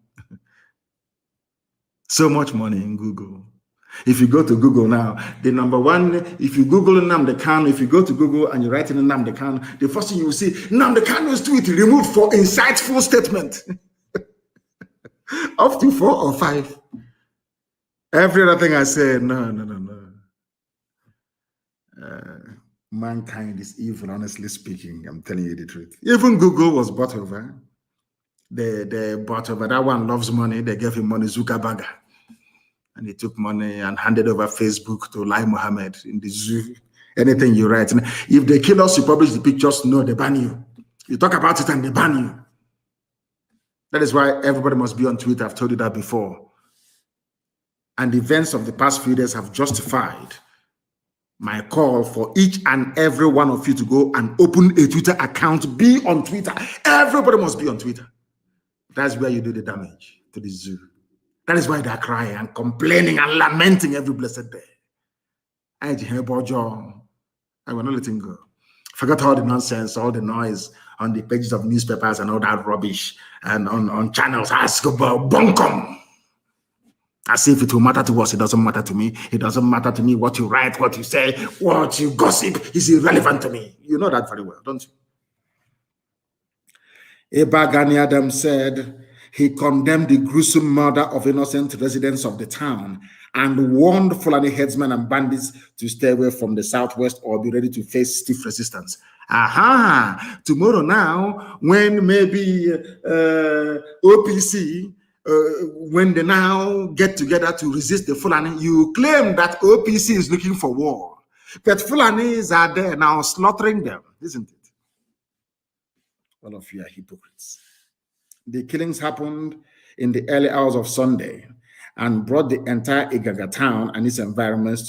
So much money in Google. If you go to Google now, the number one, if you Google Nnamdi Kanu, if you go to Google and you write in Nnamdi Kanu, the first thing you will see, Nnamdi Kanu's tweet removed for insightful statement. Up to 4 or 5. Every other thing I say, no. Mankind is evil, honestly speaking. I'm telling you the truth. Even Google was bought over. They bought over. That one loves money. They gave him money, Zuckerberg. And he took money and handed over Facebook to Lai Mohammed in the zoo. Anything you write. If they kill us, you publish the pictures, no, they ban you. You talk about it and they ban you. That is why everybody must be on Twitter. I've told you that before. And the events of the past few days have justified my call for each and every one of you to go and open a Twitter account, be on Twitter. Everybody must be on Twitter. That's where you do the damage to the zoo. That is why they're crying and complaining and lamenting every blessed day. I will not let him go. Forget all the nonsense, all the noise on the pages of newspapers and all that rubbish and on channels. Ask about bunkum. As if it will matter to us. It doesn't matter to me. It doesn't matter to me what you write, what you say, what you gossip is irrelevant to me. You know that very well, don't you? Eba Gani Adams said he condemned the gruesome murder of innocent residents of the town and warned Fulani headsmen and bandits to stay away from the southwest or be ready to face stiff resistance. Aha! Tomorrow now, when maybe OPC, when they now get together to resist the Fulani, you claim that OPC is looking for war. But Fulanis are there now slaughtering them, isn't it? All of you are hypocrites. The killings happened in the early hours of Sunday and brought the entire Igaga town and its environs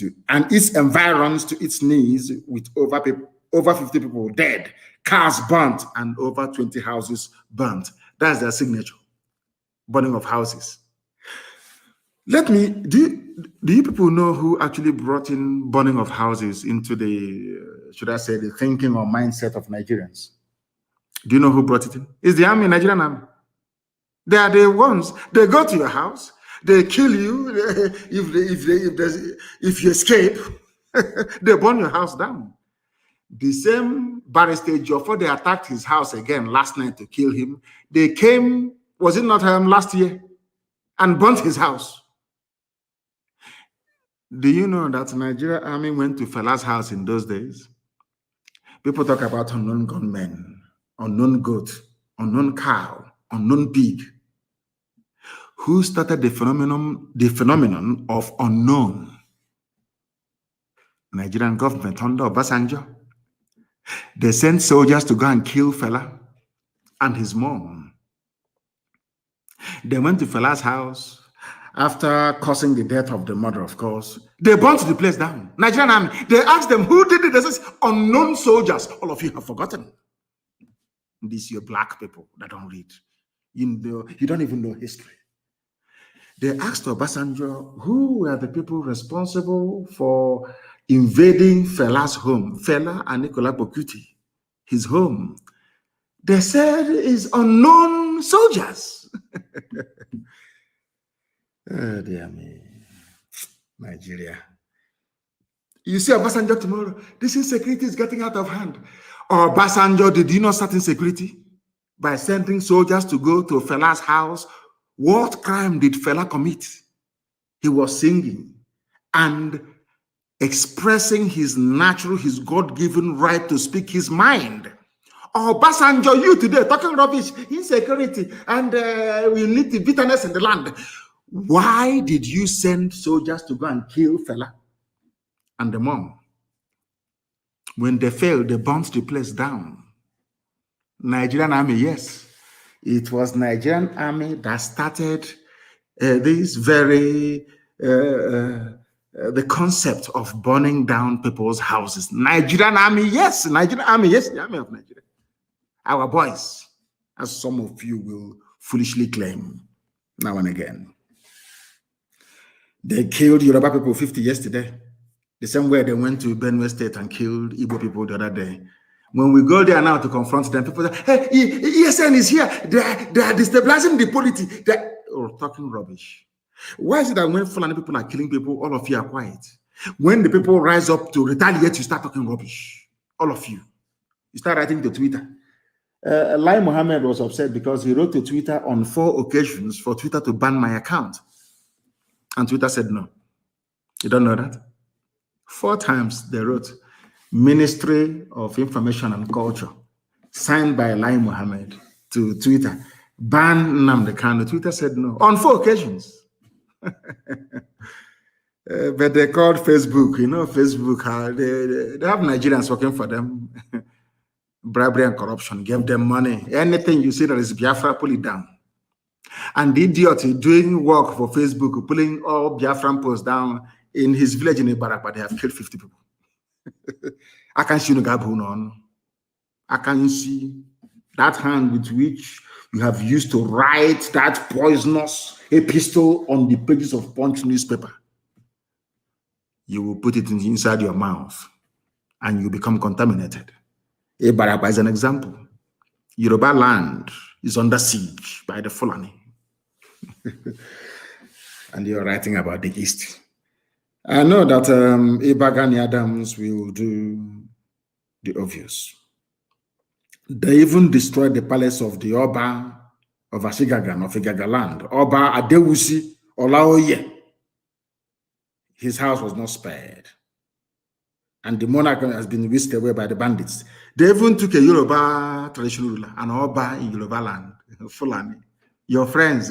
to its knees, with over 50 people dead, cars burnt, and over 20 houses burnt. That's their signature. Burning of houses. Do you people know who actually brought in burning of houses into the, should I say, the thinking or mindset of Nigerians? Do you know who brought it in? It's the army, Nigerian army. They are the ones. They go to your house. They kill you. If you escape, they burn your house down. The same Barrister Joffo, they attacked his house again last night to kill him. They came, was it not last year, and burnt his house. Do you know that the Nigerian army went to Fela's house in those days? People talk about unknown gunmen, unknown goat, unknown cow, unknown pig. Who started the phenomenon of unknown? Nigerian government under Obasanjo. They sent soldiers to go and kill Fela and his mom. They went to Fela's house after causing the death of the mother, of course. They burnt the place down. Nigerian army. They asked them, who did it? They said, unknown soldiers. All of you have forgotten. These are black people that don't read. You don't even know history. They asked Obasanjo, who were the people responsible for invading Fela's home, Fela and Nicolas Bokuti, his home? They said it's unknown soldiers. Oh, dear me. Nigeria. You see Obasanjo tomorrow, this insecurity is getting out of hand. Obasanjo, did you not start insecurity by sending soldiers to go to Fela's house? What crime did Fela commit? He was singing and expressing his natural, his God-given right to speak his mind. Obasanjo, you today talking rubbish, insecurity, and we need the bitterness in the land. Why did you send soldiers to go and kill Fela and the mom? When they failed, they burnt the place down. Nigerian army, yes. It was Nigerian army that started this very, the concept of burning down people's houses. Nigerian army, yes. Nigerian army, yes. The army of Nigeria. Our boys, as some of you will foolishly claim now and again. They killed Yoruba people 50 yesterday. The same way they went to Benue State and killed Igbo people the other day. When we go there now to confront them, people say, hey, ESN is here. They are destabilizing the polity. They're talking rubbish. Why is it that when Fulani people are killing people, all of you are quiet? When the people rise up to retaliate, you start talking rubbish. All of you. You start writing to Twitter. Lai Mohammed was upset because he wrote to Twitter on 4 occasions for Twitter to ban my account. And Twitter said no. You don't know that? 4 times they wrote. Ministry of Information and Culture, signed by Lai Mohammed to Twitter, ban Nnamdi Kanu. Twitter said no on 4 occasions. But they called Facebook, Facebook, they have Nigerians working for them. Bribery and corruption, gave them money. Anything you see that is Biafra, pull it down. And the idiot doing work for Facebook, pulling all Biafran posts down in his village in Ibarak, but they have killed 50 people. I can see I can see that hand with which you have used to write that poisonous epistle on the pages of Punch newspaper. You will put it inside your mouth and you become contaminated. Ibaraba is an example. Yoruba land is under siege by the Fulani. And you're writing about the East. I know that Gani Adams will do the obvious. They even destroyed the palace of the Oba of Ashigagan, of Igaga land. Oba Adewusi Olaoye. His house was not spared. And the monarch has been whisked away by the bandits. They even took a Yoruba traditional ruler, an Oba in Yoruba land, Fulani. Your friends,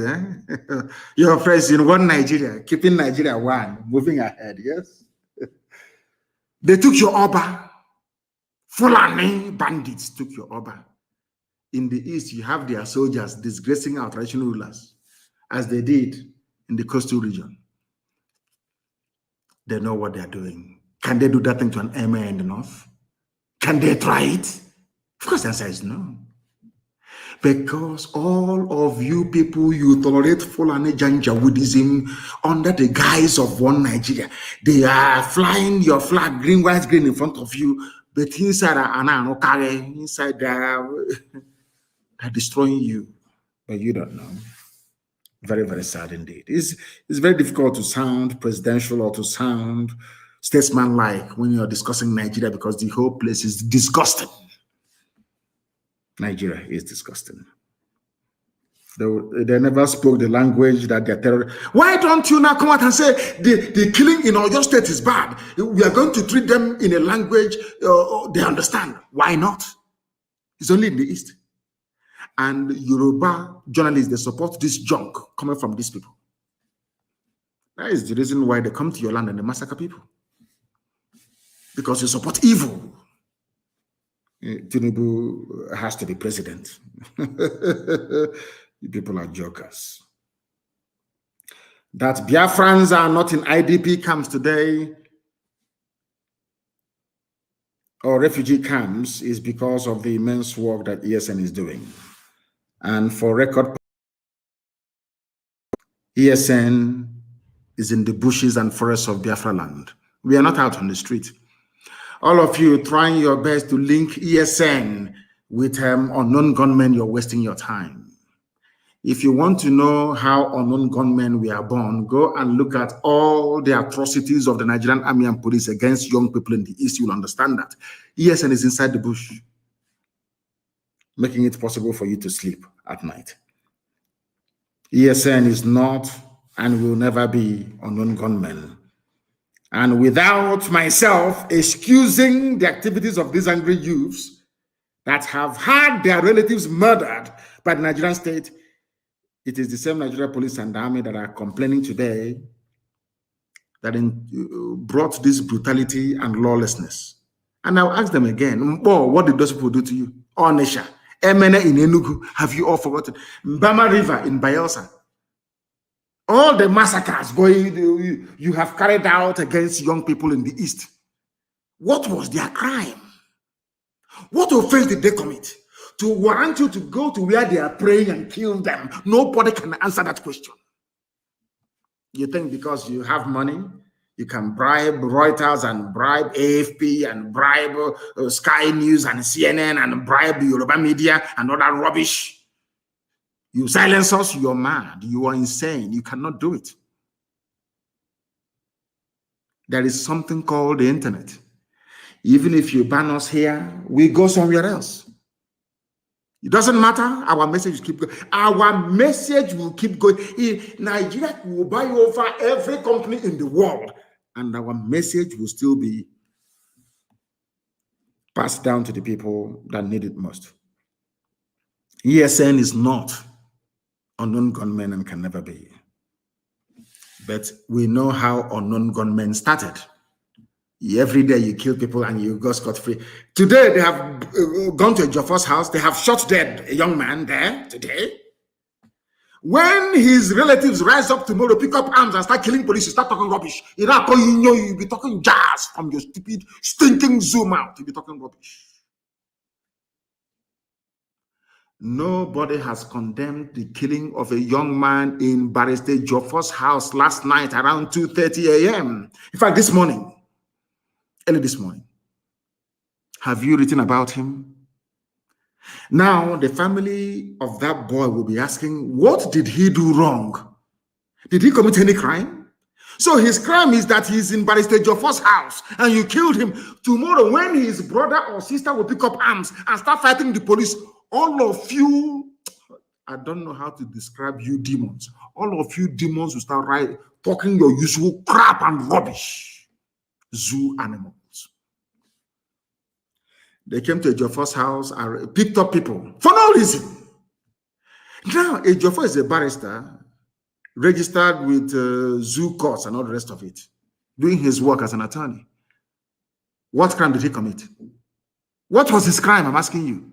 Your friends in one Nigeria, keeping Nigeria one, moving ahead, yes? They took your Oba. Fulani bandits took your Oba. In the East, you have their soldiers disgracing our traditional rulers, as they did in the coastal region. They know what they're doing. Can they do that thing to an emir in the North? Can they try it? Of course, the answer is no. Because all of you people, you tolerate Fulani Janjaweedism under the guise of one Nigeria. They are flying your flag, green, white, green in front of you, but inside they're destroying you, but you don't know. Very, very sad indeed. It's very difficult to sound presidential or to sound statesman-like when you're discussing Nigeria because the whole place is disgusting. Nigeria is disgusting. They never spoke the language that they're terrorists. Why don't you now come out and say the killing in your state is bad? We are going to treat them in a language they understand. Why not? It's only in the East. And Yoruba journalists, they support this junk coming from these people. That is the reason why they come to your land and they massacre people. Because you support evil. Tinubu has to be president. You people are jokers. That Biafrans are not in IDP camps today or refugee camps is because of the immense work that ESN is doing. And for record, ESN is in the bushes and forests of Biafra land. We are not out on the street. All of you trying your best to link ESN with unknown gunmen, you're wasting your time. If you want to know how unknown gunmen were born, go and look at all the atrocities of the Nigerian army and police against young people in the East. You'll understand that. ESN is inside the bush, making it possible for you to sleep at night. ESN is not and will never be unknown gunmen. And without myself excusing the activities of these angry youths that have had their relatives murdered by the Nigerian state, it is the same Nigerian police and army that are complaining today that brought this brutality and lawlessness. And I'll ask them again, what did those people do to you? Onisha, Emene in Enugu, have you all forgotten? Mbama River in Bayelsa. All the massacres you have carried out against young people in the East. What was their crime? What offense did they commit to warrant you to go to where they are praying and kill them? Nobody can answer that question. You think because you have money, you can bribe Reuters and bribe AFP and bribe Sky News and CNN and bribe the Yoruba media and all that rubbish. You silence us, you're mad, you are insane, you cannot do it. There is something called the internet. Even if you ban us here, we go somewhere else. It doesn't matter, our message will keep going. Our message will keep going. Nigeria will buy over every company in the world, and our message will still be passed down to the people that need it most. ESN is not unknown gunmen and can never be. But we know how unknown gunmen started. Every day you kill people and you go scot-free. Today they have gone to a Joffre's house. They have shot dead a young man there today. When his relatives rise up tomorrow, pick up arms and start killing police, you start talking rubbish. You'll be talking jazz from your stupid, stinking Zoom out. You'll be talking rubbish. Nobody has condemned the killing of a young man in Barrister Joffre's house last night around 2:30 a.m. In fact, this morning, early this morning. Have you written about him? Now, the family of that boy will be asking, what did he do wrong? Did he commit any crime? So his crime is that he's in Barrister Joffre's house and you killed him. Tomorrow, when his brother or sister will pick up arms and start fighting the police, all of you, I don't know how to describe you demons. All of you demons will start talking your usual crap and rubbish. Zoo animals. They came to Joffre's house and picked up people for no reason. Now, Joffre is a barrister, registered with zoo courts and all the rest of it, doing his work as an attorney. What crime did he commit? What was his crime? I'm asking you.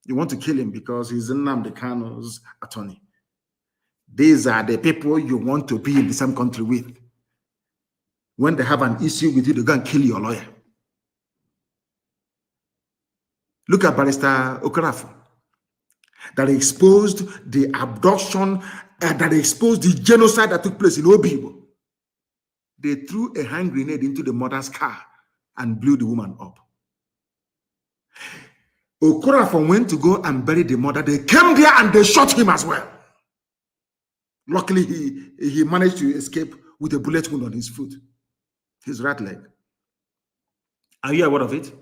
You want to kill him because he's Nnamdi Kanu's attorney. These are the people you want to be in the same country with. When they have an issue with you, they go and kill your lawyer. Look at Barrister Okorafor, that exposed the abduction, that exposed the genocide that took place in Obibo. They threw a hand grenade into the mother's car and blew the woman up. Okorafor went to go and bury the mother. They came there and they shot him as well. Luckily, he managed to escape with a bullet wound on his foot, his right leg. Are you aware of it?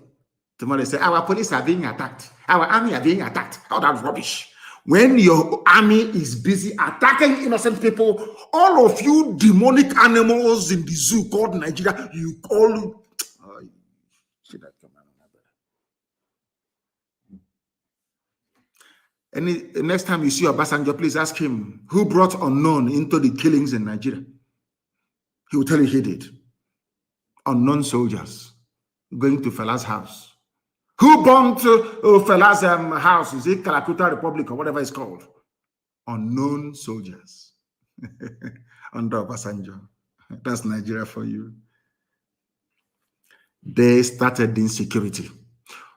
Tomorrow they say, our police are being attacked. Our army are being attacked. All that rubbish. When your army is busy attacking innocent people, all of you demonic animals in the zoo called Nigeria, you call... Next time you see Obasanjo, please ask him who brought unknown into the killings in Nigeria. He will tell you he did. Unknown soldiers going to Fela's house. Who bombed Fela's house? Is it Calcutta Republic or whatever it's called? Unknown soldiers under Obasanjo. That's Nigeria for you. They started the insecurity.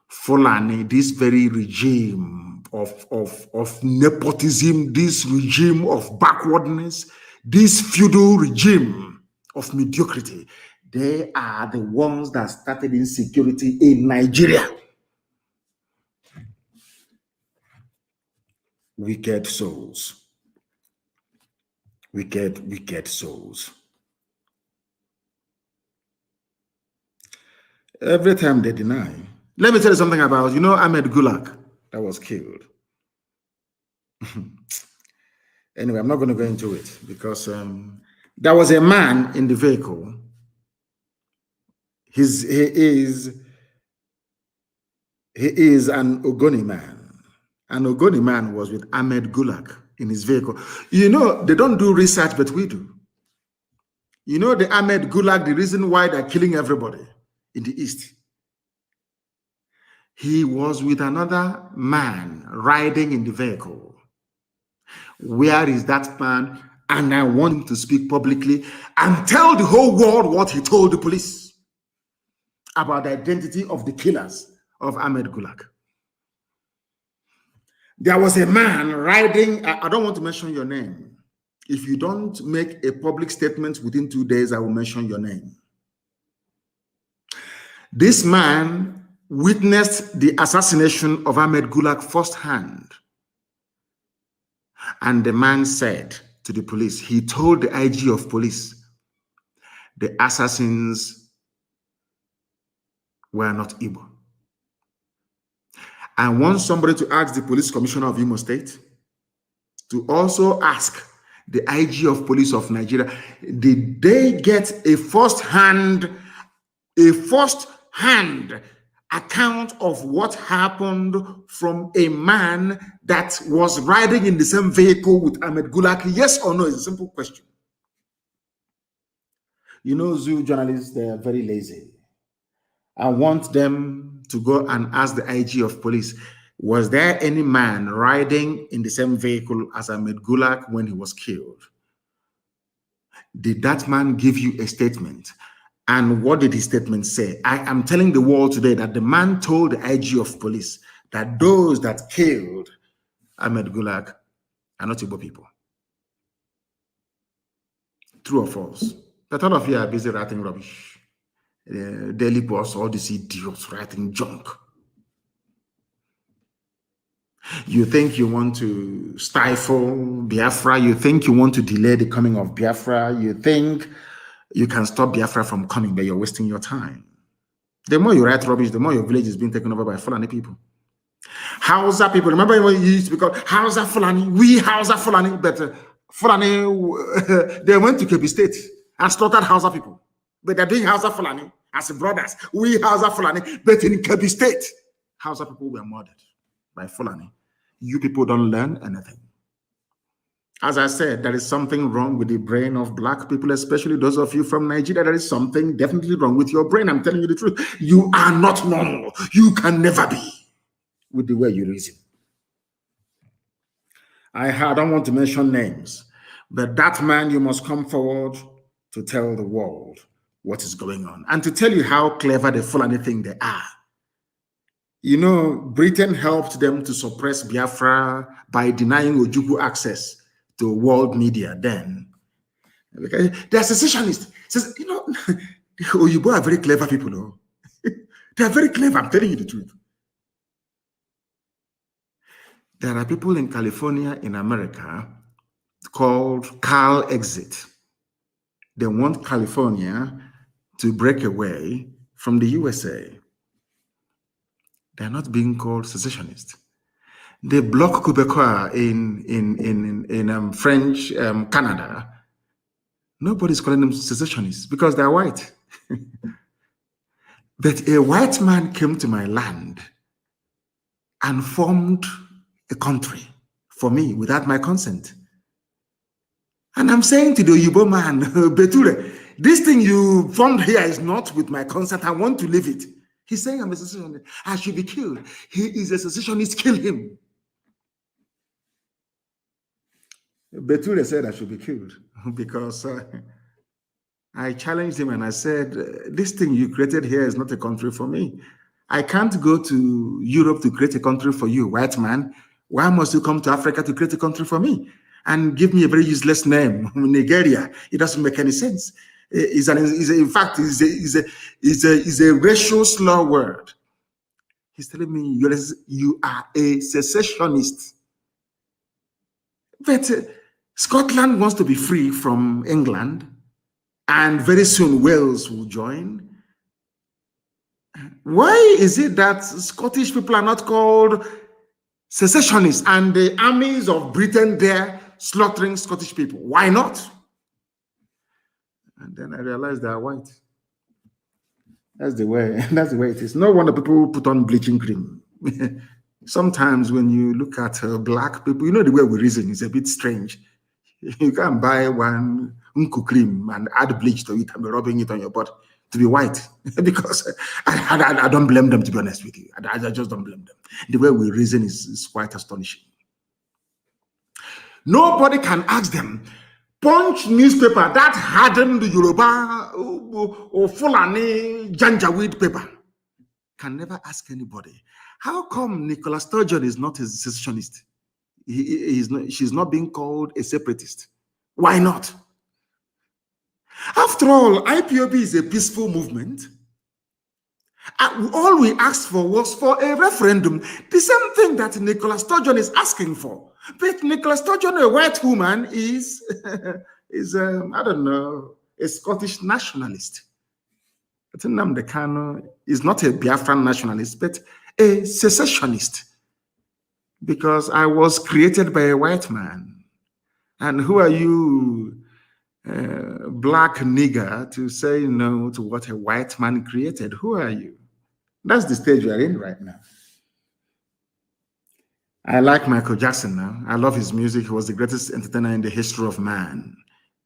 Fulani, this very regime of nepotism, this regime of backwardness, this feudal regime of mediocrity, they are the ones that started insecurity in Nigeria. Wicked souls. Wicked souls. Every time they deny. Let me tell you something about, Ahmed Gulag that was killed. Anyway, I'm not going to go into it because there was a man in the vehicle. He is an Ogoni man. An Ogoni man was with Ahmed Gulag in his vehicle. They don't do research, but we do. The Ahmed Gulag, the reason why they're killing everybody in the East. He was with another man riding in the vehicle. Where is that man? And I want him to speak publicly and tell the whole world what he told the police about the identity of the killers of Ahmed Gulag. There was a man riding, I don't want to mention your name. If you don't make a public statement within 2 days, I will mention your name. This man witnessed the assassination of Ahmed Gulag firsthand. And the man said to the police, he told the IG of police, the assassins were not Igbo. I want somebody to ask the police commissioner of Imo State to also ask the IG of police of Nigeria, did they get a first-hand account of what happened from a man that was riding in the same vehicle with Ahmed Gulak? Yes or no? It's a simple question. You know, zoo journalists, they are very lazy. I want them to go and ask the IG of police, was there any man riding in the same vehicle as Ahmed Gulak when he was killed? Did that man give you a statement? And what did his statement say? I am telling the world today that the man told the IG of police that those that killed Ahmed Gulak are not Igbo people. True or false? But all of you are busy writing rubbish. Daily Post, all these idiots writing junk. You think you want to stifle Biafra? You think you want to delay the coming of Biafra? You think you can stop Biafra from coming, but you're wasting your time. The more you write rubbish, the more your village is being taken over by Fulani people. Hausa people, remember when you used to be called Hausa Fulani? We Hausa Fulani, but Fulani, they went to Kebbi State and slaughtered Hausa people. But they're doing Hausa Fulani as brothers. We Hausa Fulani, but in Kebbi State, Hausa people were murdered by Fulani. You people don't learn anything. As I said, there is something wrong with the brain of black people, especially those of you from Nigeria. There is something definitely wrong with your brain. I'm telling you the truth. You are not normal. You can never be with the way you reason. I don't want to mention names, but that man, you must come forward to tell the world what is going on and to tell you how clever the Fulani think they are. You know, Britain helped them to suppress Biafra by denying Ojukwu access to world media then. Because they're secessionists. Says, you know, the Oyibo are very clever people. No? They are very clever, I'm telling you the truth. There are people in California, in America, called Cal Exit. They want California to break away from the USA. They're not being called secessionists. The Bloc Québécois in French Canada, nobody's calling them secessionists because they're white. But a white man came to my land and formed a country for me without my consent. And I'm saying to the Oyibo man, Beture, this thing you formed here is not with my consent. I want to leave it. He's saying I'm a secessionist. I should be killed. He is a secessionist. Kill him. Beture said I should be killed because I challenged him and I said, this thing you created here is not a country for me. I can't go to Europe to create a country for you, white man. Why must you come to Africa to create a country for me? And give me a very useless name, Nigeria. It doesn't make any sense. In fact, it's a racial slur word. He's telling me you are a secessionist. But Scotland wants to be free from England, and very soon Wales will join. Why is it that Scottish people are not called secessionists and the armies of Britain there slaughtering Scottish people? Why not? And then I realized they are white. That's the way it is. No wonder people put on bleaching cream. Sometimes when you look at black people, you know the way we reason is a bit strange. You can buy one unku cream and add bleach to it and be rubbing it on your body to be white. Because I don't blame them, to be honest with you. I just don't blame them. The way we reason is quite astonishing. Nobody can ask them. Punch newspaper that hardened the Yoruba or Fulani Janjaweed paper can never ask anybody, how come Nicola Sturgeon is not a secessionist? She's not being called a separatist. Why not? After all, IPOB is a peaceful movement. All we asked for was for a referendum, the same thing that Nicola Sturgeon is asking for. But Nicola Sturgeon, a white woman, is I don't know, a Scottish nationalist. But Nnamdi Kanu is not a Biafran nationalist, but a secessionist. Because I was created by a white man. And who are you, black nigger, to say no to what a white man created? Who are you? That's the stage we are in right now. I like Michael Jackson now. I love his music. He was the greatest entertainer in the history of man,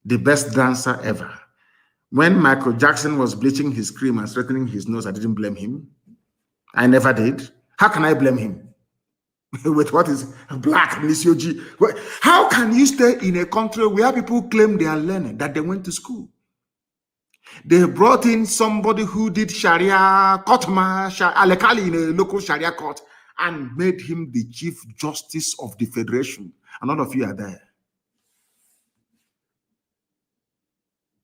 the best dancer ever. When Michael Jackson was bleaching his cream and straightening his nose, I didn't blame him. I never did. How can I blame him? With what is black, Monsieur G? How can you stay in a country where people claim they are learning, that they went to school? They brought in somebody who did Sharia, Kotma, Alekali in a local Sharia court, and made him the Chief Justice of the Federation. And all of you are there.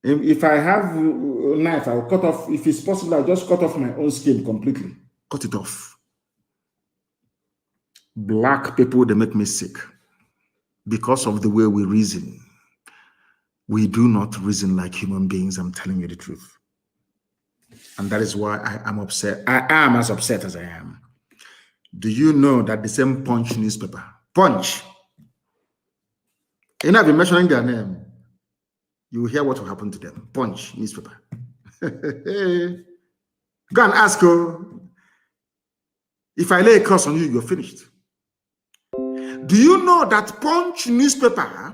If I have a knife, I'll cut off. If it's possible, I'll just cut off my own skin completely. Cut it off. Black people, they make me sick because of the way we reason. We do not reason like human beings. I'm telling you the truth. And that is why I am upset. I am as upset as I am. Do you know that the same Punch newspaper, Punch, I've been mentioning their name, you will hear what will happen to them. Punch newspaper. Go and ask her. If I lay a curse on you, you're finished. Do you know that Punch newspaper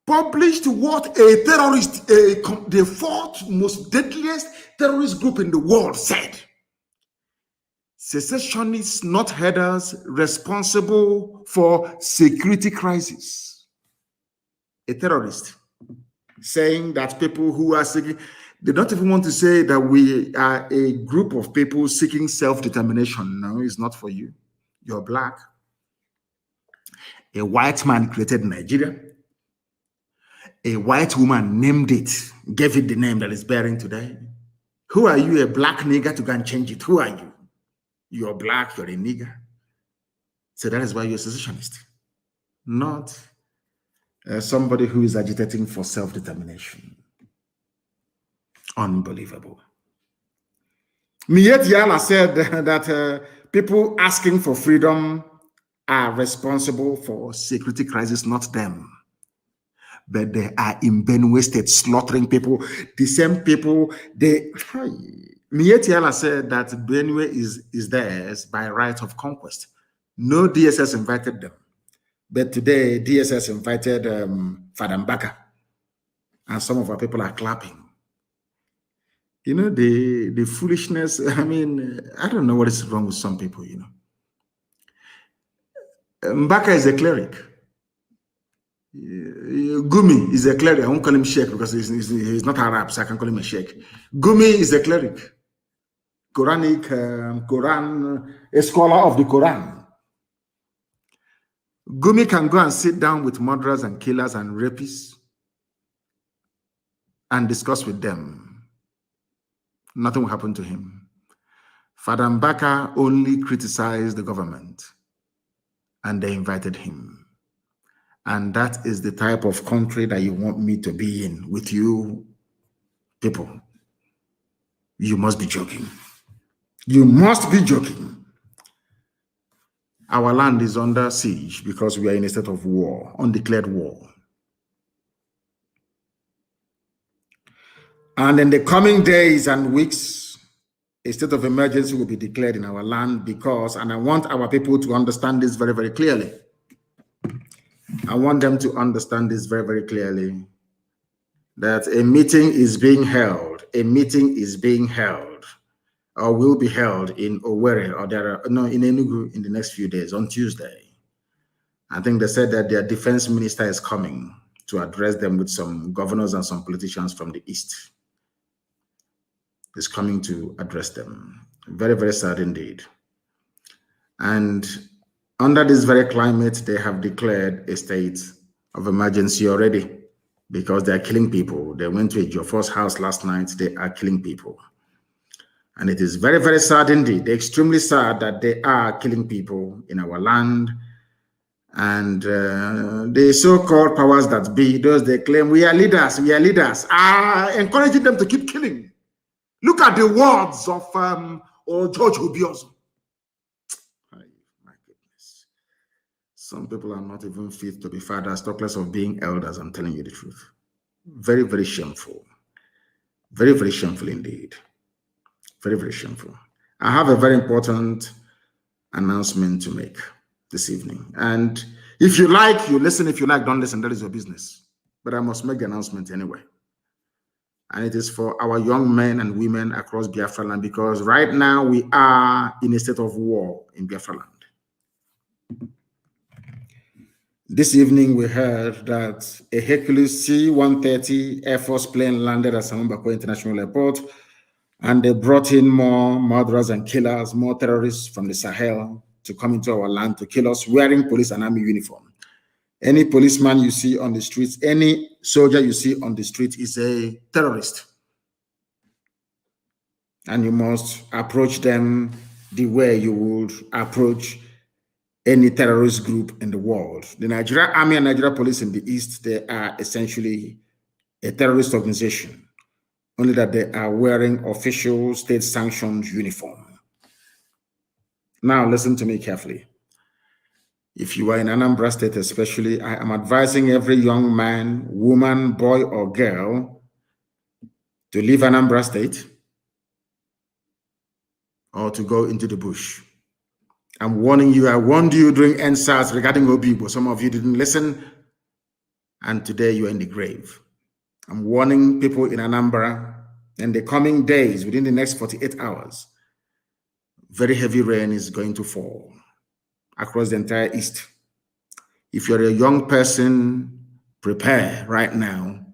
published what a terrorist, the fourth most deadliest terrorist group in the world said? Secessionists, not headers, responsible for security crisis. A terrorist saying that people who are seeking, they don't even want to say that we are a group of people seeking self-determination. No, it's not for you. You're black. A white man created Nigeria. A white woman named it, gave it the name that it's bearing today. Who are you, a black nigger, to go and change it? Who are you? You're black, you're a nigger. So that is why you're a secessionist. Not somebody who is agitating for self-determination. Unbelievable. Miet Yala said that people asking for freedom are responsible for security crisis, not them. But they are in Benue State slaughtering people. The same people, Miet Yala said that Benue is theirs by right of conquest. No DSS invited them. But today, DSS invited Father Mbaka. And some of our people are clapping. You know, the foolishness, I mean, I don't know what is wrong with some people, you know. Mbaka is a cleric. Gumi is a cleric. I won't call him Sheikh because he's not Arab, so I can call him a Sheikh. Gumi is a cleric. Quran, a scholar of the Quran. Gumi can go and sit down with murderers and killers and rapists and discuss with them. Nothing will happen to him. Father Mbaka only criticized the government and they invited him. And that is the type of country that you want me to be in with you people. You must be joking. You must be joking. Our land is under siege because we are in a state of war, undeclared war. And in the coming days and weeks, a state of emergency will be declared in our land because, and I want our people to understand this very, very clearly. I want them to understand this very, very clearly, that a meeting is being held. A meeting is being held or will be held in Owerri or in Enugu in the next few days, on Tuesday. I think they said that their defense minister is coming to address them with some governors and some politicians from the East. Is coming to address them. Very, very sad indeed. And under this very climate, they have declared a state of emergency already because they are killing people. They went to a Jofor's house last night. They are killing people. And it is very, very sad indeed. They're extremely sad that they are killing people in our land. And the so-called powers that be, those they claim, we are leaders, are encouraging them to keep killing. Look at the words of George Obiozo. My goodness. Some people are not even fit to be fathers, talk less of being elders. I'm telling you the truth. Very, very shameful. Very, very shameful indeed. Very, very shameful. I have a very important announcement to make this evening. And if you like, you listen. If you like, don't listen. That is your business. But I must make the announcement anyway. And it is for our young men and women across Biafra land, because right now we are in a state of war in Biafra land. This evening we heard that a Hercules C-130 Air Force plane landed at Simon Bako International Airport, and they brought in more murderers and killers, more terrorists from the Sahel to come into our land to kill us wearing police and army uniform. Any policeman you see on the streets, any soldier you see on the street is a terrorist. And you must approach them the way you would approach any terrorist group in the world. The Nigerian Army and Nigeria Police in the East, they are essentially a terrorist organization, only that they are wearing official state-sanctioned uniform. Now, listen to me carefully. If you are in Anambra State especially, I am advising every young man, woman, boy, or girl to leave Anambra State or to go into the bush. I'm warning you. I warned you during NSAS regarding Obibo. Some of you didn't listen, and today you are in the grave. I'm warning people in Anambra, in the coming days, within the next 48 hours, very heavy rain is going to fall across the entire East. If you're a young person, prepare right now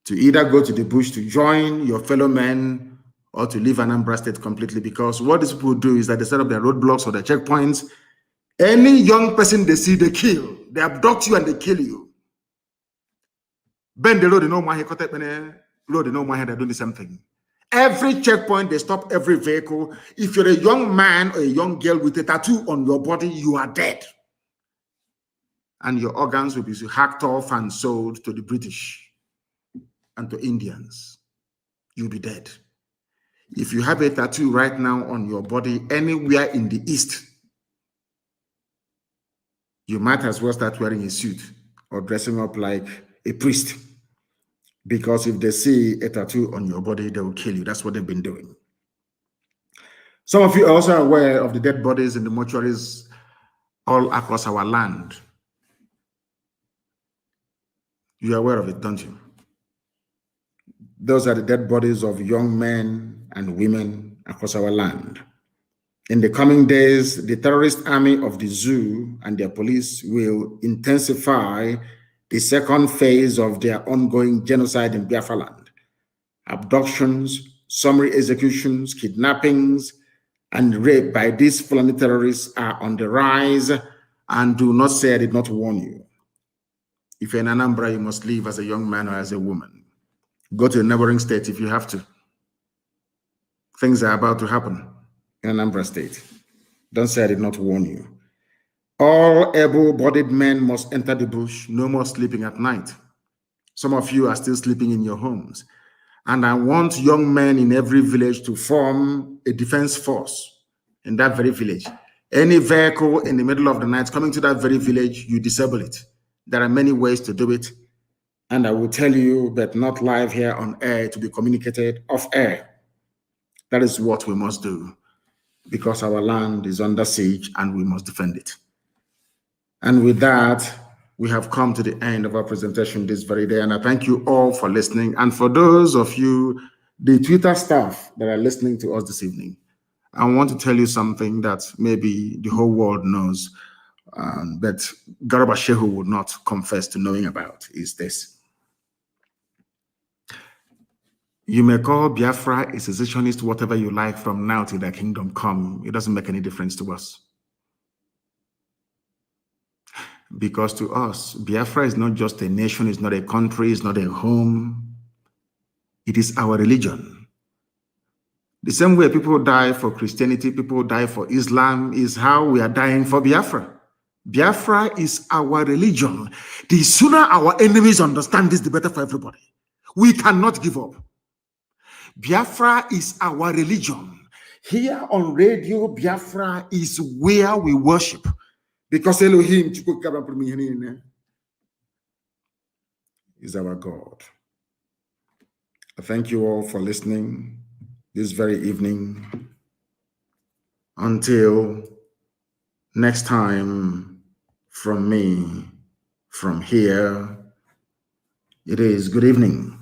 to either go to the bush to join your fellow men or to leave Anambra State completely, because what these people do is that they set up their roadblocks or their checkpoints. Any young person they see, they kill. They abduct you and they kill you. Bend the road, they know my road, they know my head, they're doing the same thing. Every checkpoint, they stop every vehicle. If you're a young man or a young girl with a tattoo on your body, you are dead. And your organs will be hacked off and sold to the British and to Indians. You'll be dead. If you have a tattoo right now on your body anywhere in the East, you might as well start wearing a suit or dressing up like a priest. Because if they see a tattoo on your body, they will kill you. That's what they've been doing. Some of you are also aware of the dead bodies in the mortuaries all across our land. You're aware of it, don't you? Those are the dead bodies of young men and women across our land. In the coming days, the terrorist army of the zoo and their police will intensify the second phase of their ongoing genocide in Biafra land. Abductions, summary executions, kidnappings, and rape by these Fulani terrorists are on the rise, and do not say I did not warn you. If you're in Anambra, you must leave as a young man or as a woman. Go to a neighboring state if you have to. Things are about to happen in Anambra State. Don't say I did not warn you. All able-bodied men must enter the bush. No more sleeping at night. Some of you are still sleeping in your homes. And I want young men in every village to form a defense force in that very village. Any vehicle in the middle of the night coming to that very village, you disable it. There are many ways to do it. And I will tell you, but not live here on air, to be communicated off air. That is what we must do, because our land is under siege and we must defend it. And with that, we have come to the end of our presentation this very day. And I thank you all for listening. And for those of you, the Twitter staff that are listening to us this evening, I want to tell you something that maybe the whole world knows, but Garba Shehu would not confess to knowing about, is this. You may call Biafra a secessionist, whatever you like, from now till the kingdom come. It doesn't make any difference to us. Because to us, Biafra is not just a nation, it's not a country, it's not a home. It is our religion. The same way people die for Christianity, people die for Islam, is how we are dying for Biafra. Biafra is our religion. The sooner our enemies understand this, the better for everybody. We cannot give up. Biafra is our religion. Here on radio, Biafra is where we worship. Because Elohim is our God. I thank you all for listening this very evening. Until next time, from me, from here, it is good evening.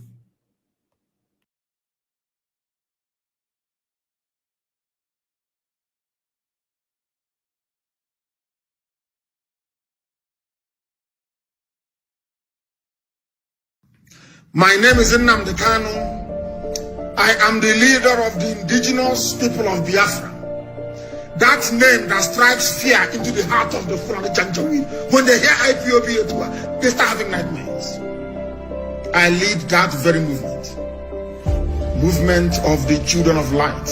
My name is Nnamdi Kanu. I am the leader of the indigenous people of Biafra. That name that strikes fear into the heart of the Fulani Janjaweed. When they hear IPOB, they start having nightmares. I lead that very movement. Movement of the children of light.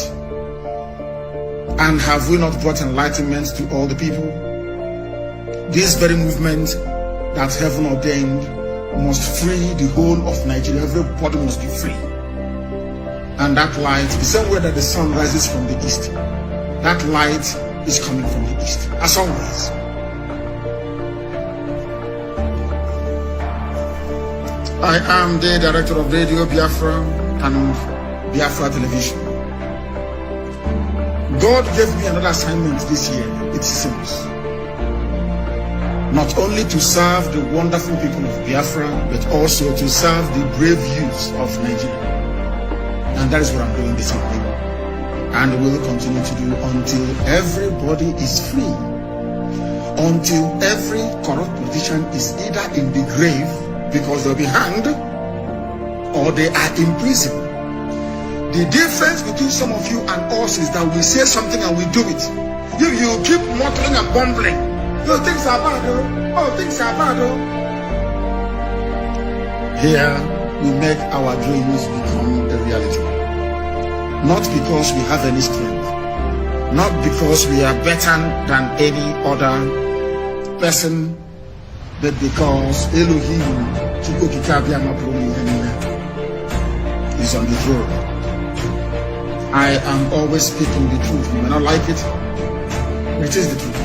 And have we not brought enlightenment to all the people? This very movement that heaven ordained must free the whole of Nigeria. Everybody must be free. And that light, the same way that the sun rises from the east, that light is coming from the east, as always. I am the director of Radio Biafra and Biafra Television. God gave me another assignment this year. It's simple. Not only to serve the wonderful people of Biafra, but also to serve the brave youths of Nigeria. And that is what I'm doing this evening. And will continue to do until everybody is free. Until every corrupt politician is either in the grave because they'll be hanged or they are in prison. The difference between some of you and us is that we say something and we do it. You keep muttering and bumbling. Oh, things are bad, oh. Oh, things are bad, oh. Here, we make our dreams become a reality. Not because we have any strength. Not because we are better than any other person, but because Elohim is on the throne. I am always speaking the truth. You may not like it, but it is the truth.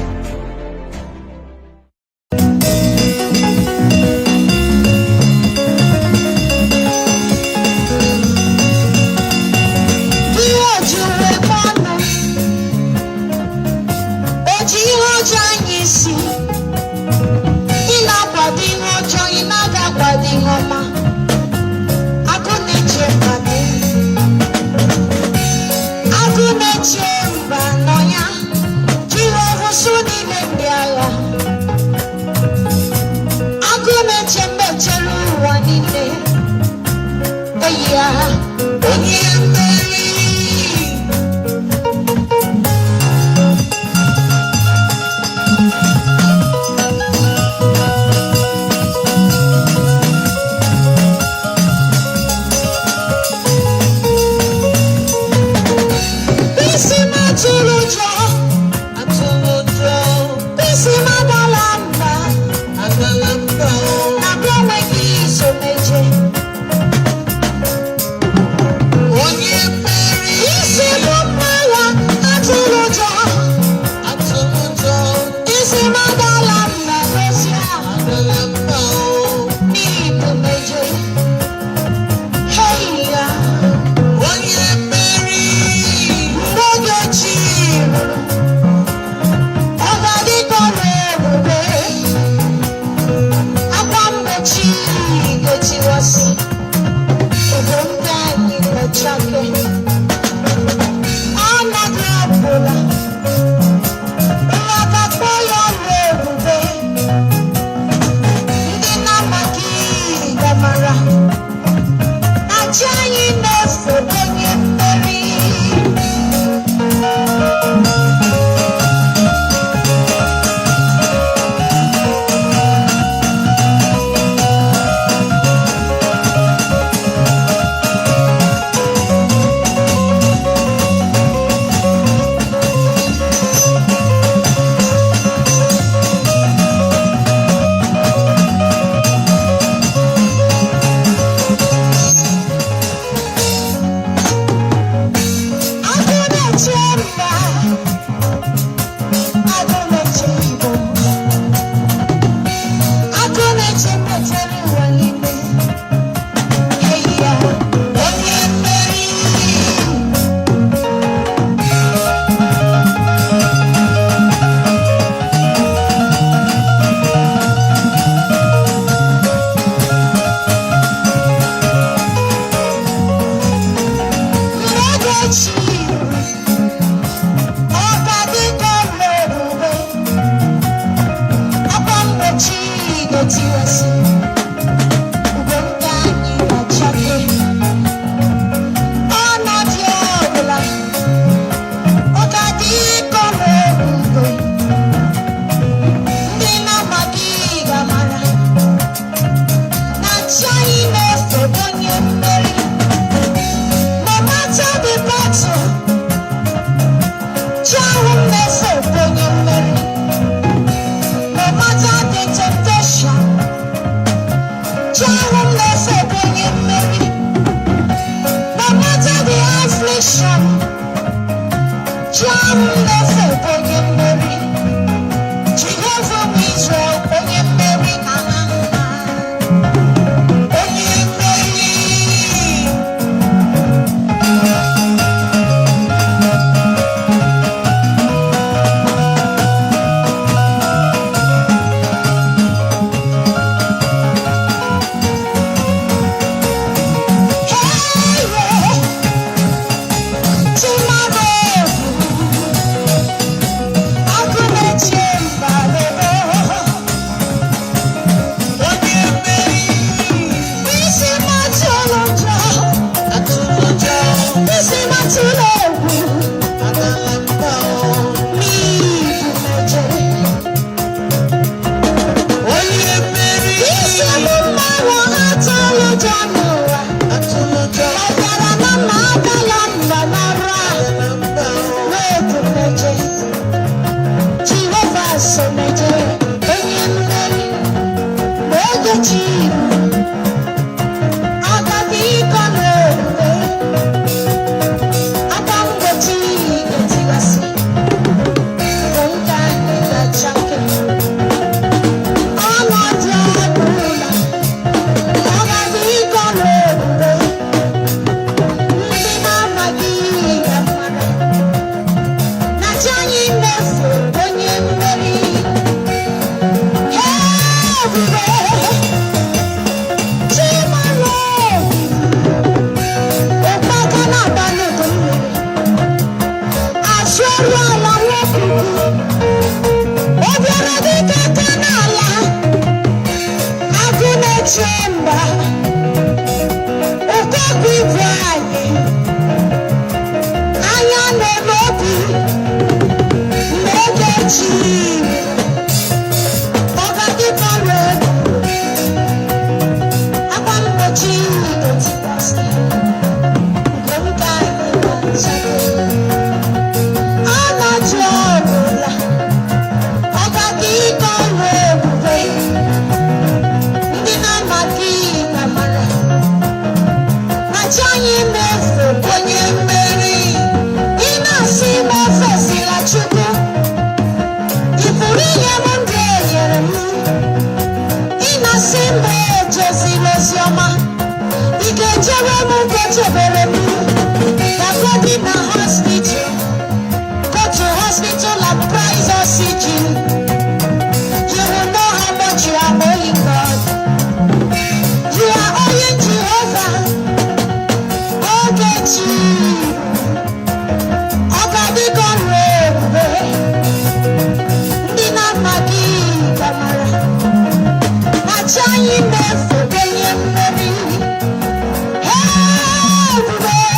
Hey,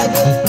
Ade.